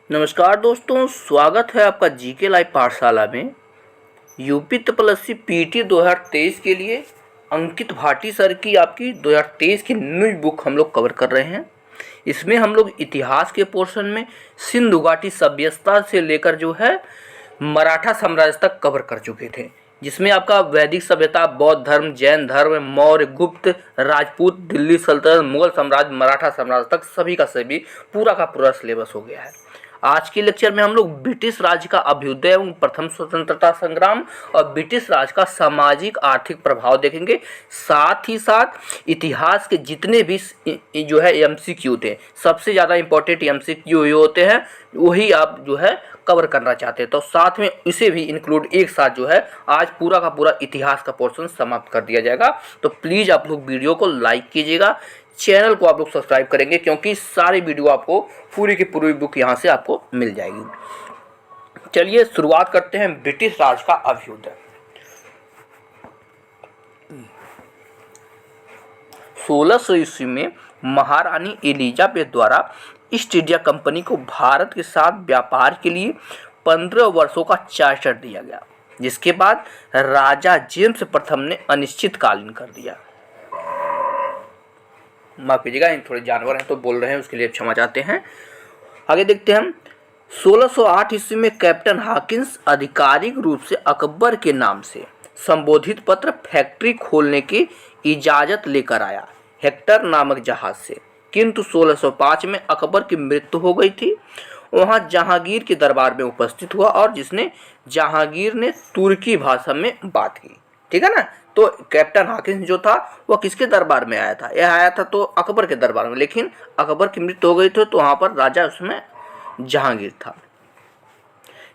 नमस्कार दोस्तों, स्वागत है आपका जीके लाइव पाठशाला में। यूपी त्रिपल पीटी 2023 के लिए अंकित भाटी सर की आपकी 2023 की न्यू बुक हम लोग कवर कर रहे हैं। इसमें हम लोग इतिहास के पोर्शन में सिंधु घाटी सभ्यता से लेकर जो है मराठा साम्राज्य तक कवर कर चुके थे, जिसमें आपका वैदिक सभ्यता, बौद्ध धर्म, जैन धर्म, मौर्य, गुप्त, राजपूत, दिल्ली सल्तनत, मुगल साम्राज्य, मराठा साम्राज्य तक सभी का सभी पूरा का पूरा सिलेबस हो गया है। आज के लेक्चर में हम लोग ब्रिटिश राज का अभ्युदय एवं प्रथम स्वतंत्रता संग्राम और ब्रिटिश राज का सामाजिक आर्थिक प्रभाव देखेंगे। साथ ही साथ इतिहास के जितने भी जो है एमसीक्यू थे, सबसे ज़्यादा इंपॉर्टेंट एमसीक्यू ये होते हैं, वही आप जो है कवर करना चाहते हैं, तो साथ में इसे भी इंक्लूड एक साथ जो है आज पूरा का पूरा इतिहास का पोर्शन समाप्त कर दिया जाएगा। तो प्लीज़ आप लोग वीडियो को लाइक कीजिएगा, चैनल को आप लोग सब्सक्राइब करेंगे, क्योंकि सारी वीडियो आपको पूरी की पूरी बुक यहाँ से आपको मिल जाएगी। चलिए शुरुआत करते हैं ब्रिटिश राज का अभ्युदय। 1600 ईस्वी में महारानी एलिजाबेथ द्वारा ईस्ट इंडिया कंपनी को भारत के साथ व्यापार के लिए 15 वर्षों का चार्टर दिया गया, जिसके बाद राजा जेम्स प्रथम ने अनिश्चितकालीन कर दिया। माफ कीजिएगा, थोड़े जानवर हैं तो बोल रहे हैं, उसके लिए क्षमा चाहते हैं। आगे देखते हैं हम। 1608 ईस्वी में कैप्टन हॉकिंस आधिकारिक रूप से अकबर के नाम से संबोधित पत्र फैक्ट्री खोलने की इजाज़त लेकर आया, हेक्टर नामक जहाज से। किंतु 1605 में अकबर की मृत्यु हो गई थी। वहाँ जहांगीर के दरबार में उपस्थित हुआ और जिसने जहांगीर ने तुर्की भाषा में बात की। ठीक है ना। तो कैप्टन हॉकिंस जो था वह किसके दरबार में आया था? यह आया था तो अकबर के दरबार में, लेकिन अकबर की मृत्यु हो गई थी तो वहाँ पर राजा उसमें जहांगीर था।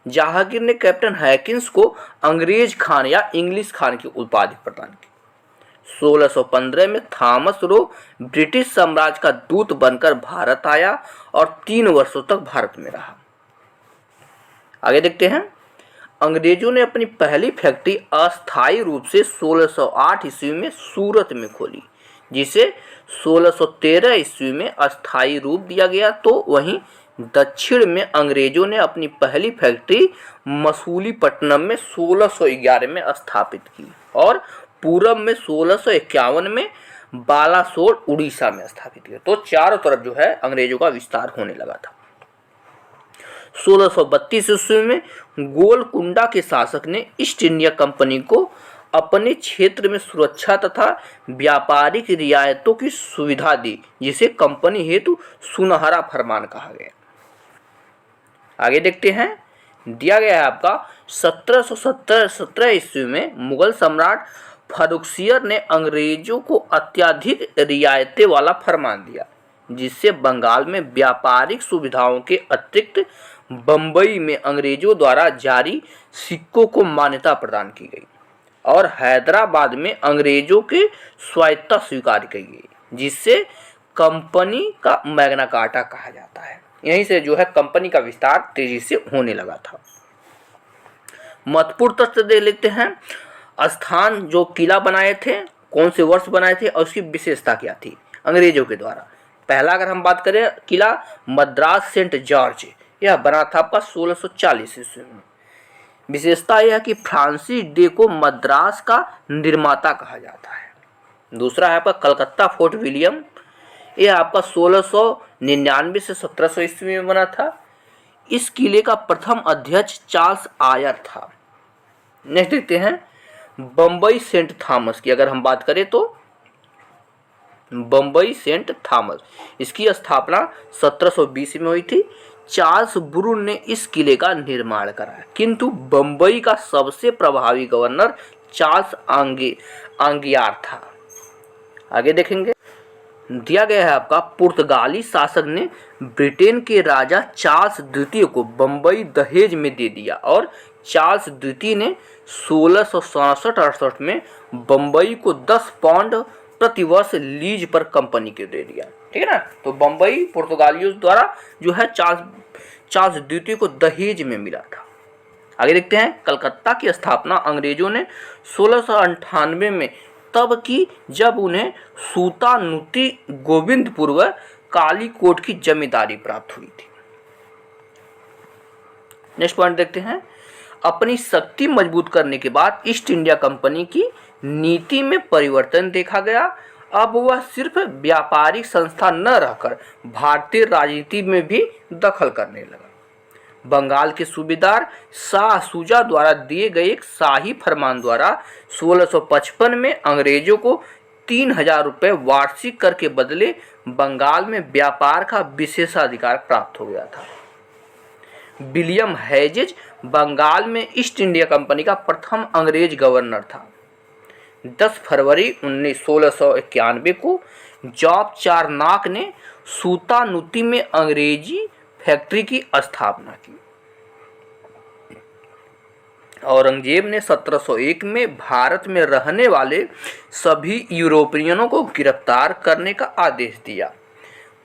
जहांगीर ने कैप्टन हॉकिंस को अंग्रेज खान या इंग्लिश खान की उपाधि प्रदान की। 1615 में थॉमस रो ब्रिटिश साम्राज्य का दूत बनकर भारत आया और 3 वर्षों तक भारत में रहा। आगे देखते हैं। अंग्रेजों ने अपनी पहली फैक्ट्री अस्थायी रूप से 1608 ईस्वी में सूरत में खोली, जिसे 1613 ईस्वी में अस्थायी रूप दिया गया। तो वहीं दक्षिण में अंग्रेजों ने अपनी पहली फैक्ट्री मसूलीपट्टनम में 1611 में स्थापित की और पूरब में 1651 में बालासोर उड़ीसा में स्थापित किया। तो चारों तरफ जो है अंग्रेजों का विस्तार होने लगा था। 1632 ईस्वी में गोलकुंडा के शासक ने ईस्ट इंडिया कंपनी को अपने क्षेत्र में सुरक्षा तथा व्यापारिक रियायतों की सुविधा दी, जिसे कंपनी हेतु सुनहरा फरमान कहा गया। आगे देखते हैं। दिया गया है आपका 1717 ईस्वी में मुगल सम्राट फर्रुखसियर ने अंग्रेजों को अत्यधिक रियायतें वाला फरमान दिया, जिससे बंगाल में व्यापारिक सुविधाओं के अतिरिक्त बम्बई में अंग्रेजों द्वारा जारी सिक्कों को मान्यता प्रदान की गई और हैदराबाद में अंग्रेजों के स्वायत्तता स्वीकार की गई, जिससे कंपनी का मैग्ना कार्टा कहा जाता है। यहीं से जो है कंपनी का विस्तार तेजी से होने लगा था। महत्वपूर्ण तथ्य देख लेते हैं। स्थान जो किला बनाए थे, कौन से वर्ष बनाए थे और उसकी विशेषता क्या थी अंग्रेजों के द्वारा। पहला अगर हम बात करें, किला मद्रास सेंट जॉर्ज, यह बना था आपका 1640 ईस्वी में। विशेषता यह है कि फ्रांसिस डे को मद्रास का निर्माता कहा जाता है। दूसरा है आपका कलकत्ता फोर्ट विलियम, यह आपका 1699 से 1700 ईस्वी में बना था। इस किले का प्रथम अध्यक्ष चार्ल्स आयर था। नेक्स्ट देखते हैं बम्बई सेंट थॉमस की अगर हम बात करें तो बम्बई सेंट थॉमस, इसकी स्थापना 1720 में हुई थी। चार्ल्स ब्रून ने इस किले का निर्माण कराया, किंतु बम्बई का सबसे प्रभावी गवर्नर चार्ल्स आंगियार था। आगे देखेंगे। दिया गया है आपका पुर्तगाली शासक ने ब्रिटेन के राजा चार्ल्स द्वितीय को बम्बई दहेज में दे दिया और चार्ल्स द्वितीय ने 1667-68 में बम्बई को 10 पाउंड प्रति वर्ष लीज पर कंपनी को दे दिया। ठीक है ना। तो बम्बई पुर्तगालियों द्वारा जो है चार्ल्स द्वितीय को दहेज में मिला था। आगे देखते हैं। कलकत्ता की स्थापना अंग्रेजों ने 1698 में तब की जब उन्हें सूतानुती गोविंदपुर व कालीकोट की जमींदारी प्राप्त हुई थी। नेक्स्ट पॉइंट देखते हैं, अपनी शक्ति मजबूत करने के बाद ईस्ट इंडिया कंपनी की नीति में परिवर्तन देखा गया। अब वह सिर्फ व्यापारिक संस्था न रहकर भारतीय राजनीति में भी दखल करने लगा। बंगाल के सूबेदार शाह शुजा द्वारा दिए गए एक शाही फरमान द्वारा 1655 में अंग्रेजों को 3000 रुपये वार्षिक कर के बदले बंगाल में व्यापार का विशेषाधिकार प्राप्त हो गया था। विलियम हेजेज बंगाल में ईस्ट इंडिया कंपनी का प्रथम अंग्रेज गवर्नर था। 10 फरवरी 1691 को जॉब चारनाक ने सूतानुती में अंग्रेजी फैक्ट्री की स्थापना की। औरंगजेब ने 1701 में भारत में रहने वाले सभी यूरोपियनों को गिरफ्तार करने का आदेश दिया।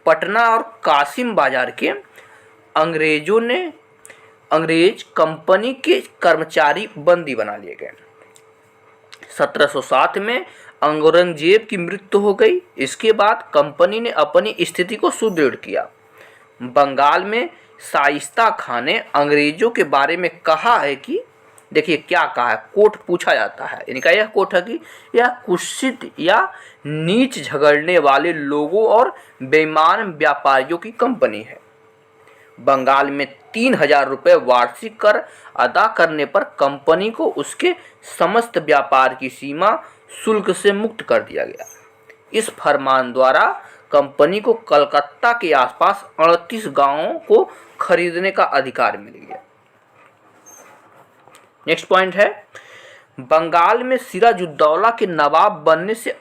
पटना और कासिम बाजार के अंग्रेज कंपनी के कर्मचारी बंदी बना लिए गए। 1707 में औरंगजेब की मृत्यु हो गई। इसके बाद कंपनी ने अपनी स्थिति को सुदृढ़ किया। बंगाल में शाइस्ता खान ने अंग्रेजों के बारे में कहा है कि, देखिए क्या कहा है, कोट पूछा जाता है, इनका यह कोट है कि यह कुत्सित या नीच झगड़ने वाले लोगों और बेईमान व्यापारियों की कंपनी है। बंगाल में 3000 रुपये वार्षिक कर अदा करने पर कंपनी को उसके समस्त व्यापार की सीमा शुल्क से मुक्त कर दिया गया। इस फरमान द्वारा कंपनी को कलकत्ता के आसपास 38 गांवों को खरीदने का अधिकार मिल गया। नेक्स्ट पॉइंट है, बंगाल में सिराजुद्दौला के नवाब बनने से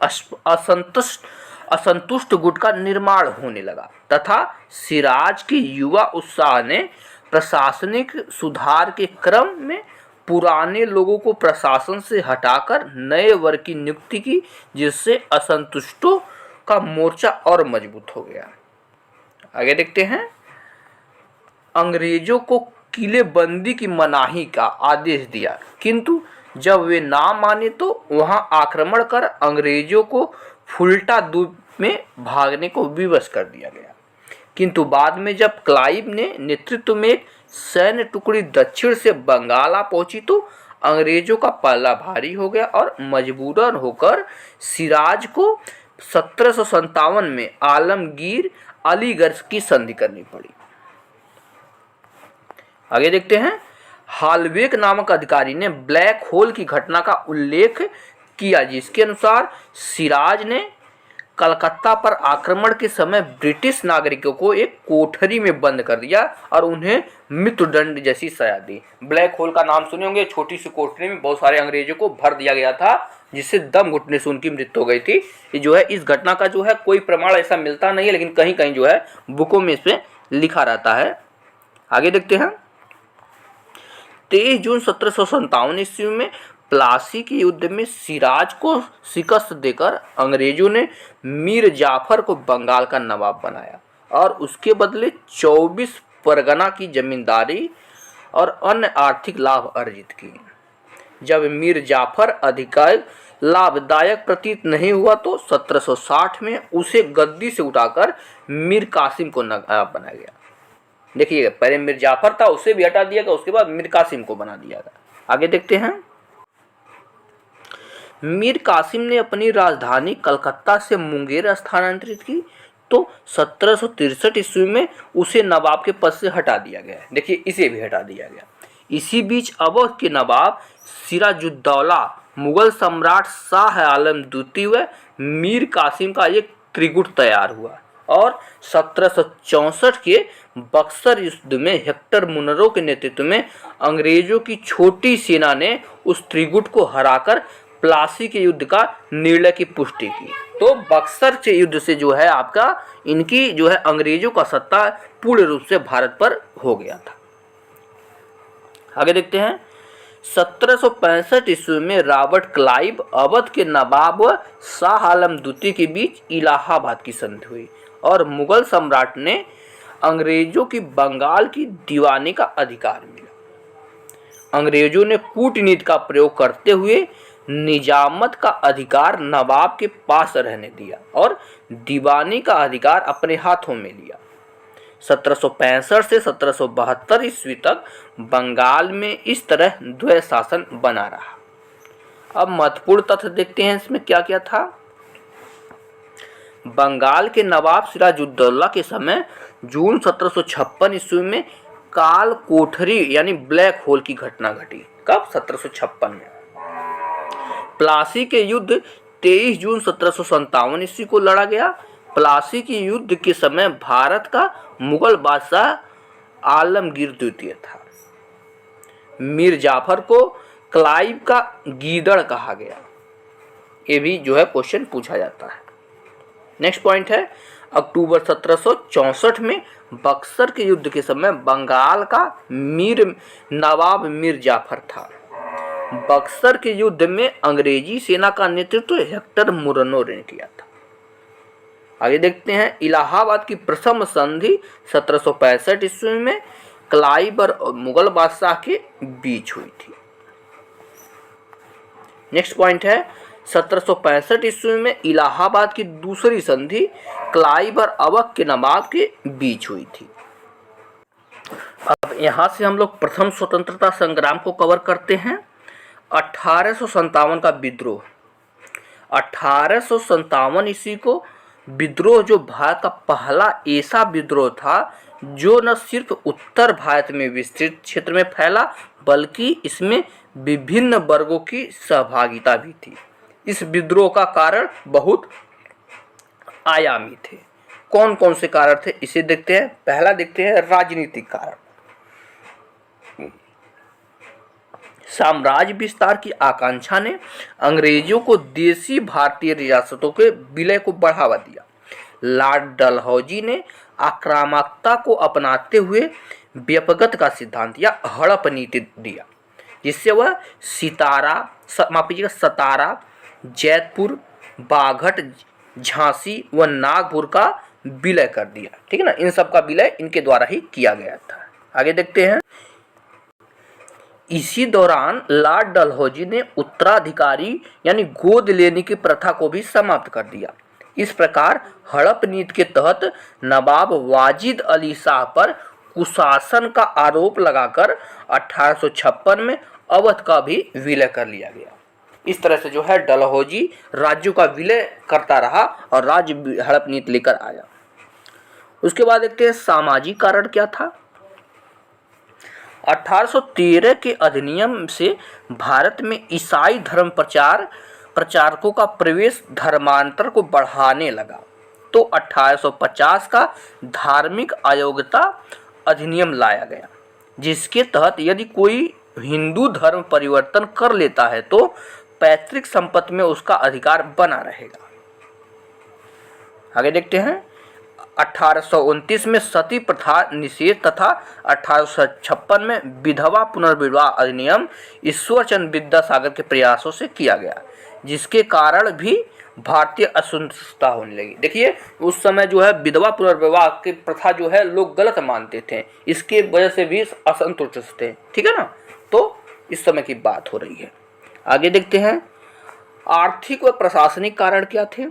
असंतुष्ट गुट का निर्माण होने लगा तथा सिराज के युवा उत्साह ने प्रशासनिक सुधार के क्रम में पुराने लोगों को प्रशासन से हटाकर नए वर्ग की नियुक्ति की, जिससे असंतुष्टों का मोर्चा और मजबूत हो गया। आगे देखते हैं, अंग्रेजों को किलेबंदी की मनाही का आदेश दिया, किंतु जब वे ना माने तो वहां आक्रमण कर अंग्रेजों को फुल्टा द्वीप में भागने को विवश कर दिया गया। किंतु बाद में जब क्लाइव ने नेतृत्व में एक सैन्य टुकड़ी दक्षिण से बंगाल आ पहुंची तो अंग्रेजों का पल्ला भारी हो गया और मजबूरन होकर सिराज को 1757 में आलमगीर अलीगढ़ की संधि करनी पड़ी। आगे देखते हैं, हालवेक नामक अधिकारी ने ब्लैक होल की घटना का उल्लेख किया, जिसके अनुसार सिराज ने कलकत्ता पर आक्रमण के समय ब्रिटिश नागरिकों को एक कोठरी में बंद कर दिया और उन्हें मृत्युदंड जैसी सजा दी। ब्लैक होल का नाम सुने होंगे, छोटी सी कोठरी में बहुत सारे अंग्रेजों को भर दिया गया था, जिससे दम घुटने से उनकी मृत्यु हो गई थी। ये जो है, इस घटना का जो है कोई प्रमाण ऐसा मिलता नहीं है, लेकिन कहीं कहीं जो है बुकों में इस पर लिखा रहता है। आगे देखते हैं, 23 जून 1757 ईस्वी में प्लासी के युद्ध में सिराज को शिकस्त देकर अंग्रेजों ने मीर जाफर को बंगाल का नवाब बनाया और उसके बदले 24 परगना की जमींदारी और अन्य आर्थिक लाभ अर्जित किए। जब मीर जाफर अधिक लाभदायक प्रतीत नहीं हुआ तो 1760 में उसे गद्दी से उठाकर मीर कासिम को नवाब बनाया गया। देखिए, पहले मीर जाफर था, उसे भी हटा दिया गया, उसके बाद मीर कासिम को बना दिया गया। आगे देखते हैं, मीर कासिम ने अपनी राजधानी कलकत्ता से मुंगेर स्थानांतरित की तो 1763 ईस्वी में उसे नवाब के पद से हटा दिया गया। देखिए, इसे भी हटा दिया गया। इसी बीच अवध के नवाब सिराजुद्दौला, मुगल सम्राट शाह आलम द्वितीय व मीर कासिम का एक त्रिगुट तैयार हुआ और 1764 के बक्सर युद्ध में हेक्टर मुनरो के नेतृत्व में अंग्रेजों की छोटी सेना ने उस त्रिगुट को हराकर प्लासी के युद्ध का निर्णय की पुष्टि की। तो बक्सर के युद्ध से जो है आपका इनकी जो है अंग्रेजों का सत्ता पूर्ण रूप से भारत पर हो गया था। आगे देखते हैं, 1765 ईस्वी में रॉबर्ट क्लाइव अवध के नवाब व शाह आलम द्वितीय के बीच इलाहाबाद की संधि हुई और मुगल सम्राट ने अंग्रेजों की बंगाल की दीवानी का अधिकार मिला। अंग्रेजों ने कूटनीति का प्रयोग करते हुए निजामत का अधिकार नवाब के पास रहने दिया और दीवानी का अधिकार अपने हाथों में लिया। 1765 से 1772 ईस्वी तक बंगाल में इस तरह द्वैध शासन बना रहा। अब महत्वपूर्ण तथ्य देखते हैं इसमें क्या क्या था। बंगाल के नवाब सिराजुद्दौला के समय जून 1756 ईस्वी में काल कोठरी यानी ब्लैक होल की घटना घटी। कब? 1756 में। प्लासी के युद्ध 23 जून 1757 ईस्वी को लड़ा गया। प्लासी के युद्ध के समय भारत का मुगल बादशाह आलमगीर द्वितीय था। मीर जाफर को क्लाइव का गीदड़ कहा गया। ये भी जो है क्वेश्चन पूछा जाता है। नेक्स्ट पॉइंट है, अक्टूबर 1764 में बक्सर के युद्ध के समय बंगाल का नवाब मीर जाफर था। बक्सर के युद्ध में अंग्रेजी सेना का नेतृत्व हेक्टर मुरनो ने किया था। आगे देखते हैं, इलाहाबाद की प्रथम संधि 1765 ईस्वी में क्लाइव और मुगल बादशाह के बीच हुई थी। नेक्स्ट पॉइंट है, 1765 ईस्वी में इलाहाबाद की दूसरी संधि क्लाइव और अवध के नवाब के बीच हुई थी। अब यहाँ से हम लोग प्रथम स्वतंत्रता संग्राम को कवर करते हैं। 1857 का विद्रोह। 1857 ईस्वी को विद्रोह जो भारत का पहला ऐसा विद्रोह था जो न सिर्फ उत्तर भारत में विस्तृत क्षेत्र में फैला बल्कि इसमें विभिन्न वर्गों की सहभागिता भी थी। इस विद्रोह का कारण बहुत आयामी थे। कौन कौन से कारण थे इसे देखते हैं। पहला देखते हैं राजनीतिक कारण। साम्राज्य विस्तार की आकांक्षा ने अंग्रेजों को देशी भारतीय रियासतों के विलय को बढ़ावा दिया। लॉर्ड डलहौजी ने आक्रामकता को अपनाते हुए व्यपगत का सिद्धांत या हड़प नीति दिया, जिससे वह सतारा, जैतपुर, बाघट, झांसी व नागपुर का विलय कर दिया। ठीक है ना, इन सब का विलय इनके द्वारा ही किया गया था। आगे देखते हैं, इसी दौरान लॉर्ड डलहौजी ने उत्तराधिकारी यानी गोद लेने की प्रथा को भी समाप्त कर दिया। इस प्रकार हड़प नीति के तहत नवाब वाजिद अली शाह पर कुशासन का आरोप लगाकर 1856 में अवध का भी विलय कर लिया गया। इस तरह से जो है डलहौजी राज्यों का विलय करता रहा और राज्य हड़प नीति लेकर आया। उसके बाद देखते हैं सामाजिक कारण क्या था। 1813 के अधिनियम से भारत में ईसाई धर्म प्रचारकों का प्रवेश धर्मांतर को बढ़ाने लगा, तो 1850 का धार्मिक अयोग्यता अधिनियम लाया गया, जिसके तहत यदि कोई हिंदू धर्म परिवर्तन कर लेता है तो पैतृक संपत्ति में उसका अधिकार बना रहेगा। आगे देखते हैं, 1829 में सती प्रथा निषेध तथा 1856 में विधवा पुनर्विवाह अधिनियम ईश्वरचंद्र विद्यासागर के प्रयासों से किया गया, जिसके कारण भी भारतीय असंतुष्टता होने लगी। देखिए उस समय जो है विधवा पुनर्विवाह की प्रथा जो है लोग गलत मानते थे, इसके वजह से भी असंतुष्ट थे। ठीक है ना, तो इस समय की बात हो रही है। आगे देखते हैं, आर्थिक व प्रशासनिक कारण क्या थे।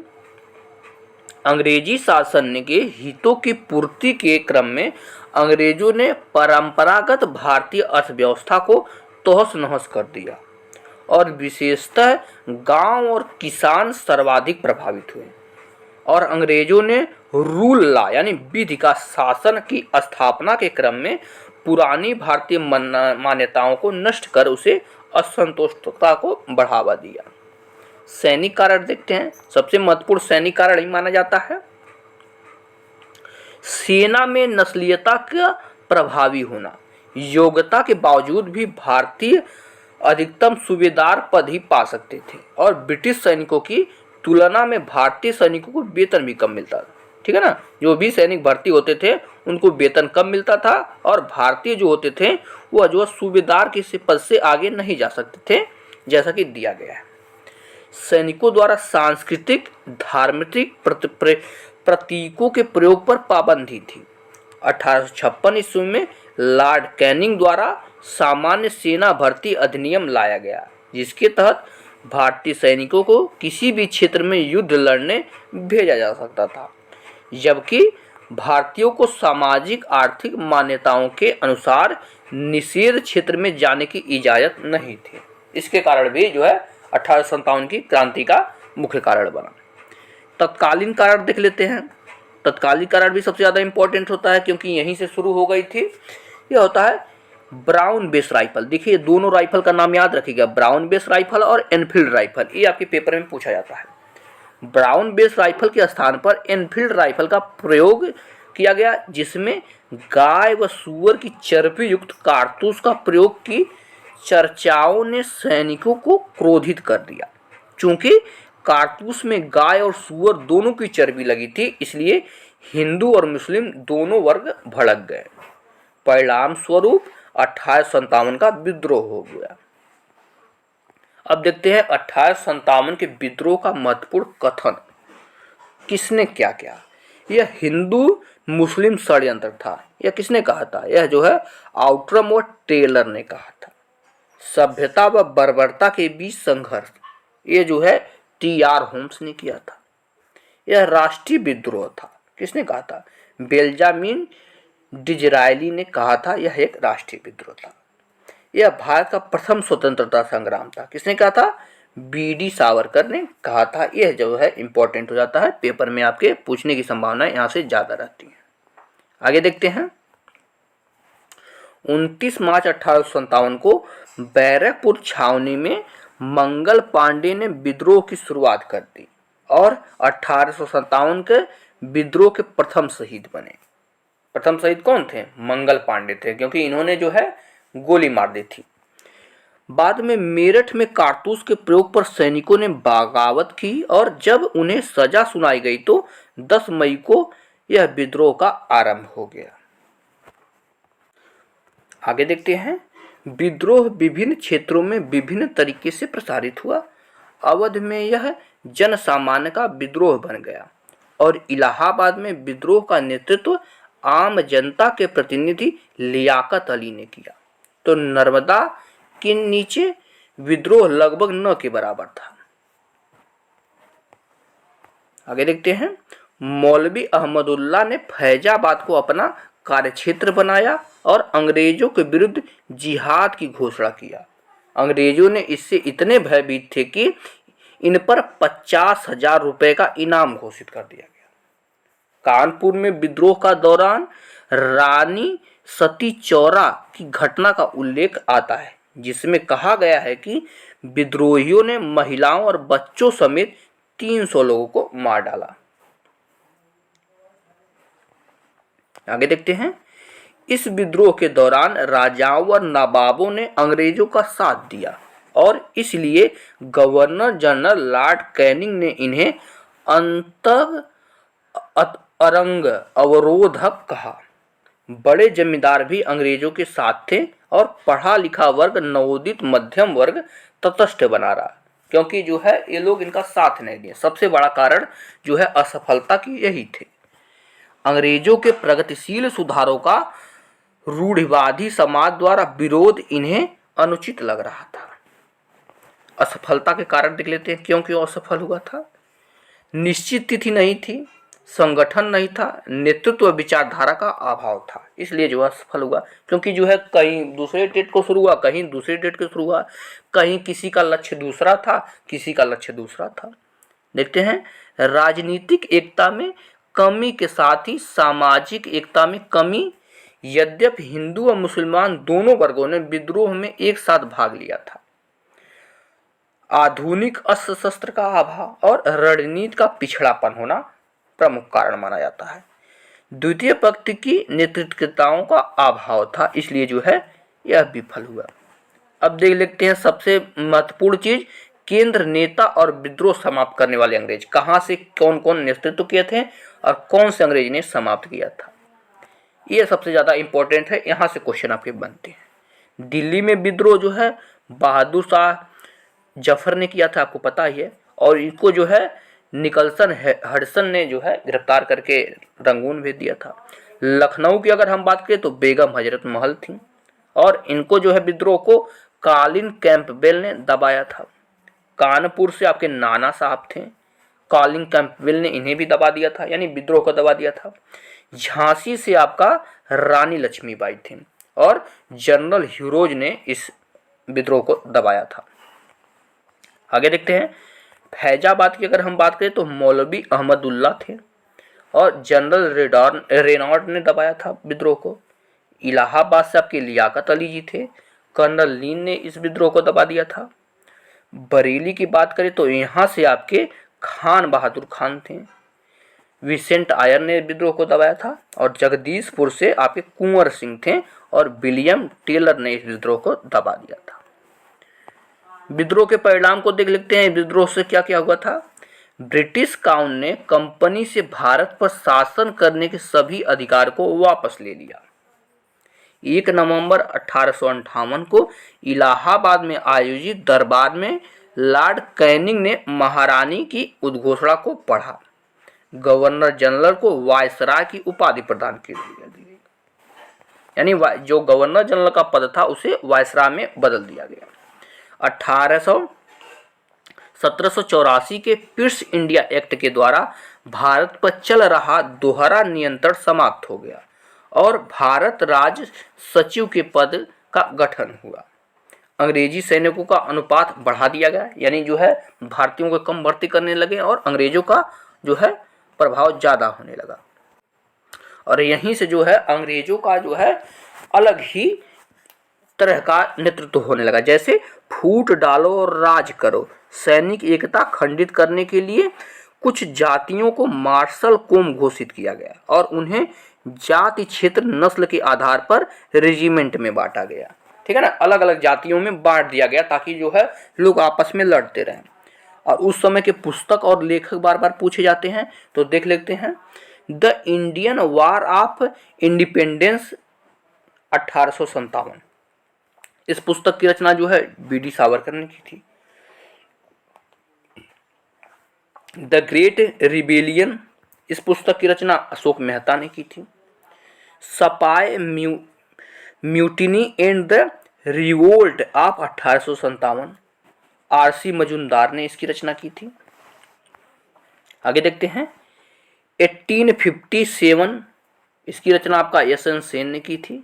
अंग्रेजी शासन के हितों की पूर्ति के क्रम में अंग्रेजों ने परंपरागत भारतीय अर्थव्यवस्था को तहस नहस कर दिया और विशेषतः गांव और किसान सर्वाधिक प्रभावित हुए, और अंग्रेजों ने रूल लॉ यानी विधि का शासन की स्थापना के क्रम में पुरानी भारतीय मान्यताओं को नष्ट कर उसे असंतोषता को बढ़ावा दिया। सैनिक कारण देखते हैं। सबसे महत्वपूर्ण सैनिक कारण ही माना जाता है सेना में नस्लीयता का प्रभावी होना। योग्यता के बावजूद भी भारतीय अधिकतम सूबेदार पद ही पा सकते थे और ब्रिटिश सैनिकों की तुलना में भारतीय सैनिकों को वेतन भी कम मिलता था। ठीक है ना, जो भी सैनिक भर्ती होते थे उनको वेतन कम मिलता था और भारतीय जो होते थे वह जो सूबेदार के पद से आगे नहीं जा सकते थे, जैसा कि दिया गया है। सैनिकों द्वारा सांस्कृतिक धार्मिक प्रतीकों के प्रयोग पर पाबंदी थी। 1856 ईस्वी में लॉर्ड कैनिंग द्वारा सामान्य सेना भर्ती अधिनियम लाया गया, जिसके तहत भारतीय सैनिकों को किसी भी क्षेत्र में युद्ध लड़ने भेजा जा सकता था, जबकि भारतीयों को सामाजिक आर्थिक मान्यताओं के अनुसार निषेध क्षेत्र में जाने की इजाज़त नहीं थी। इसके कारण भी जो है 1857 की क्रांति का मुख्य कारण बना। तत्कालीन कारण देख लेते हैं। तत्कालीन कारण भी सबसे ज़्यादा इंपॉर्टेंट होता है क्योंकि यहीं से शुरू हो गई थी। यह होता है ब्राउन बेस राइफल। देखिए दोनों राइफल का नाम याद रखिएगा, ब्राउन बेस राइफल और एनफील्ड राइफल। ये आपके पेपर में पूछा जाता है। ब्राउन बेस राइफल के स्थान पर एनफील्ड राइफल का प्रयोग किया गया, जिसमें गाय व सूअर की चर्बी युक्त कारतूस का प्रयोग की चर्चाओं ने सैनिकों को क्रोधित कर दिया। चूंकि कारतूस में गाय और सूअर दोनों की चर्बी लगी थी, इसलिए हिंदू और मुस्लिम दोनों वर्ग भड़क गए। परिणाम स्वरूप 1857 का विद्रोह हो गया। अब देखते हैं 1857 के विद्रोह का महत्वपूर्ण कथन। किसने क्या किया? यह हिंदू मुस्लिम षड्यंत्र था। यह किसने कहा था? यह जो है आउटरम और टेलर ने कहा था। सभ्यता व बर्बरता के बीच संघर्ष, ये जो है टी.आर. होम्स ने किया था। यह राष्ट्रीय विद्रोह था। किसने कहा था? बेंजामिन डिज़रायली ने कहा था यह एक राष्ट्रीय विद्रोह था। यह भारत का प्रथम स्वतंत्रता संग्राम था। किसने कहा था? बी.डी. सावरकर ने कहा था। यह जो है इंपॉर्टेंट हो जाता है, पेपर में आपके पूछने की संभावना यहाँ से ज़्यादा रहती है। आगे देखते हैं। 29 मार्च 1857 को बैरकपुर छावनी में मंगल पांडे ने विद्रोह की शुरुआत कर दी और 1857 के विद्रोह के प्रथम शहीद बने। प्रथम शहीद कौन थे? मंगल पांडे थे, क्योंकि इन्होंने जो है गोली मार दी थी। बाद में मेरठ में कारतूस के प्रयोग पर सैनिकों ने बगावत की और जब उन्हें सजा सुनाई गई तो 10 मई को यह विद्रोह का आरंभ हो गया। आगे देखते हैं। विद्रोह विभिन्न क्षेत्रों में विभिन्न तरीके से प्रसारित हुआ। अवध में यह जन सामान्य का विद्रोह बन गया और इलाहाबाद में विद्रोह का नेतृत्व आम जनता के प्रतिनिधि लियाकत अली ने किया। तो नर्मदा के नीचे विद्रोह लगभग न के बराबर था। आगे देखते हैं। मौलवी अहमदुल्ला ने फैजाबाद को अपना कार्यक्षेत्र बनाया और अंग्रेजों के विरुद्ध जिहाद की घोषणा किया। अंग्रेजों ने इससे इतने भयभीत थे कि इन पर 50,000 रुपए का इनाम घोषित कर दिया गया। कानपुर में विद्रोह का दौरान रानी सती चौरा की घटना का उल्लेख आता है, जिसमें कहा गया है कि विद्रोहियों ने महिलाओं और बच्चों समेत 300 लोगों को मार डाला। आगे देखते हैं। इस विद्रोह के दौरान राजाओं और नवाबों ने अंग्रेजों का साथ दिया और इसलिए गवर्नर जनरल लॉर्ड कैनिंग ने इन्हें अंतरंग अवरोधक कहा। बड़े जमींदार भी अंग्रेजों के साथ थे और पढ़ा लिखा वर्ग, नवोदित मध्यम वर्ग तटस्थ बना रहा, क्योंकि जो है ये लोग इनका साथ नहीं दिए। सबसे बड़ा कारण जो है असफलता की यही थे। अंग्रेजों के प्रगतिशील सुधारों का रूढ़िवादी समाज द्वारा विरोध इन्हें अनुचित लग रहा था। असफलता के कारण देख लेते हैं, क्यों क्यों असफल हुआ था। निश्चित तिथि नहीं थी, संगठन नहीं था, नेतृत्व विचारधारा का अभाव था, इसलिए जो असफल हुआ। क्योंकि जो है कहीं दूसरे डेट को शुरू हुआ, कहीं दूसरे डेट को शुरू हुआ, कहीं किसी का लक्ष्य दूसरा था, किसी का लक्ष्य दूसरा था। देखते हैं। राजनीतिक एकता में कमी के साथ ही सामाजिक एकता में कमी। यद्यपि हिंदू और मुसलमान दोनों वर्गों ने विद्रोह में एक साथ भाग लिया था, आधुनिक अस्त्र शस्त्र का अभाव और रणनीति का पिछड़ापन होना प्रमुख कारण माना जाता है। द्वितीय पक्ष की नेतृत्वताओं का अभाव था, इसलिए जो है यह विफल हुआ। अब देख लेते हैं सबसे महत्वपूर्ण चीज, केंद्र नेता और विद्रोह समाप्त करने वाले अंग्रेज। कहाँ से कौन कौन नेतृत्व किए थे और कौन से अंग्रेज ने समाप्त किया था, ये सबसे ज़्यादा इंपॉर्टेंट है। यहाँ से क्वेश्चन आपके बनते हैं। दिल्ली में विद्रोह जो है बहादुर शाह जफर ने किया था, आपको पता ही है, और इनको जो है निकलसन हडसन ने जो है गिरफ्तार करके रंगून भेज दिया था। लखनऊ की अगर हम बात करें तो बेगम हजरत महल थी और इनको जो है विद्रोह को कॉलिन कैंपबेल ने दबाया था। कानपुर से आपके नाना साहब थे, कॉलिन कैंपबेल ने इन्हें भी दबा दिया था, यानी विद्रोह को दबा दिया था। झांसी से आपका रानी लक्ष्मीबाई थी और जनरल ह्यूरोज ने इस विद्रोह को दबाया था। आगे देखते हैं, फैजाबाद की अगर हम बात करें तो मौलवी अहमदुल्ला थे और जनरल रेनॉल्ड ने दबाया था विद्रोह को। इलाहाबाद से आपके लियाकत अली जी थे, कर्नल लीन ने इस विद्रोह को दबा दिया था। बरेली की बात करें तो यहाँ से आपके खान बहादुर खान थे, विसेंट आयर ने विद्रोह को दबाया था और जगदीशपुर से आपके कुंवर सिंह थे और विलियम टेलर ने इस विद्रोह को दबा दिया था। विद्रोह के परिणाम को देख लेते हैं। विद्रोह से क्या क्या हुआ था। ब्रिटिश काउंट ने कंपनी से भारत पर शासन करने के सभी अधिकार को वापस ले लिया। 1 नवंबर 1858 को इलाहाबाद में आयोजित दरबार में लॉर्ड कैनिंग ने महारानी की उद्घोषणा को पढ़ा। गवर्नर जनरल को वायसराय की उपाधि प्रदान की गई, यानी जो गवर्नर जनरल का पद था उसे वायसराय में बदल दिया गया। 1784 के पीस इंडिया एक्ट के द्वारा भारत पर चल रहा दोहरा नियंत्रण समाप्त हो गया और भारत राज्य सचिव के पद का गठन हुआ। अंग्रेजी सैनिकों का अनुपात बढ़ा दिया गया, यानी जो है भारतीयों को कम भर्ती करने लगे और अंग्रेजों का जो है प्रभाव ज़्यादा होने लगा। और यहीं से जो है अंग्रेजों का जो है अलग ही तरह का नेतृत्व होने लगा। जैसे फूट डालो और राज करो, सैनिक एकता खंडित करने के लिए कुछ जातियों को मार्शल कौम घोषित किया गया और उन्हें जाति, क्षेत्र, नस्ल के आधार पर रेजिमेंट में बांटा गया। ठीक है ना, अलग अलग जातियों में बांट दिया गया ताकि जो है लोग आपस में लड़ते रहें। और उस समय के पुस्तक और लेखक बार बार पूछे जाते हैं, तो देख लेते हैं। The Indian war of independence 1857, इस पुस्तक की रचना जो है बी.डी. सावरकर ने की थी। द ग्रेट रिबेलियन, इस पुस्तक की रचना अशोक मेहता ने की थी। Sepoy mutiny and the revolt of 1857, R C. Majumdar ने इसकी रचना की थी। आगे देखते हैं 1857, इसकी रचना आपका एस.एन. सेन ने की थी।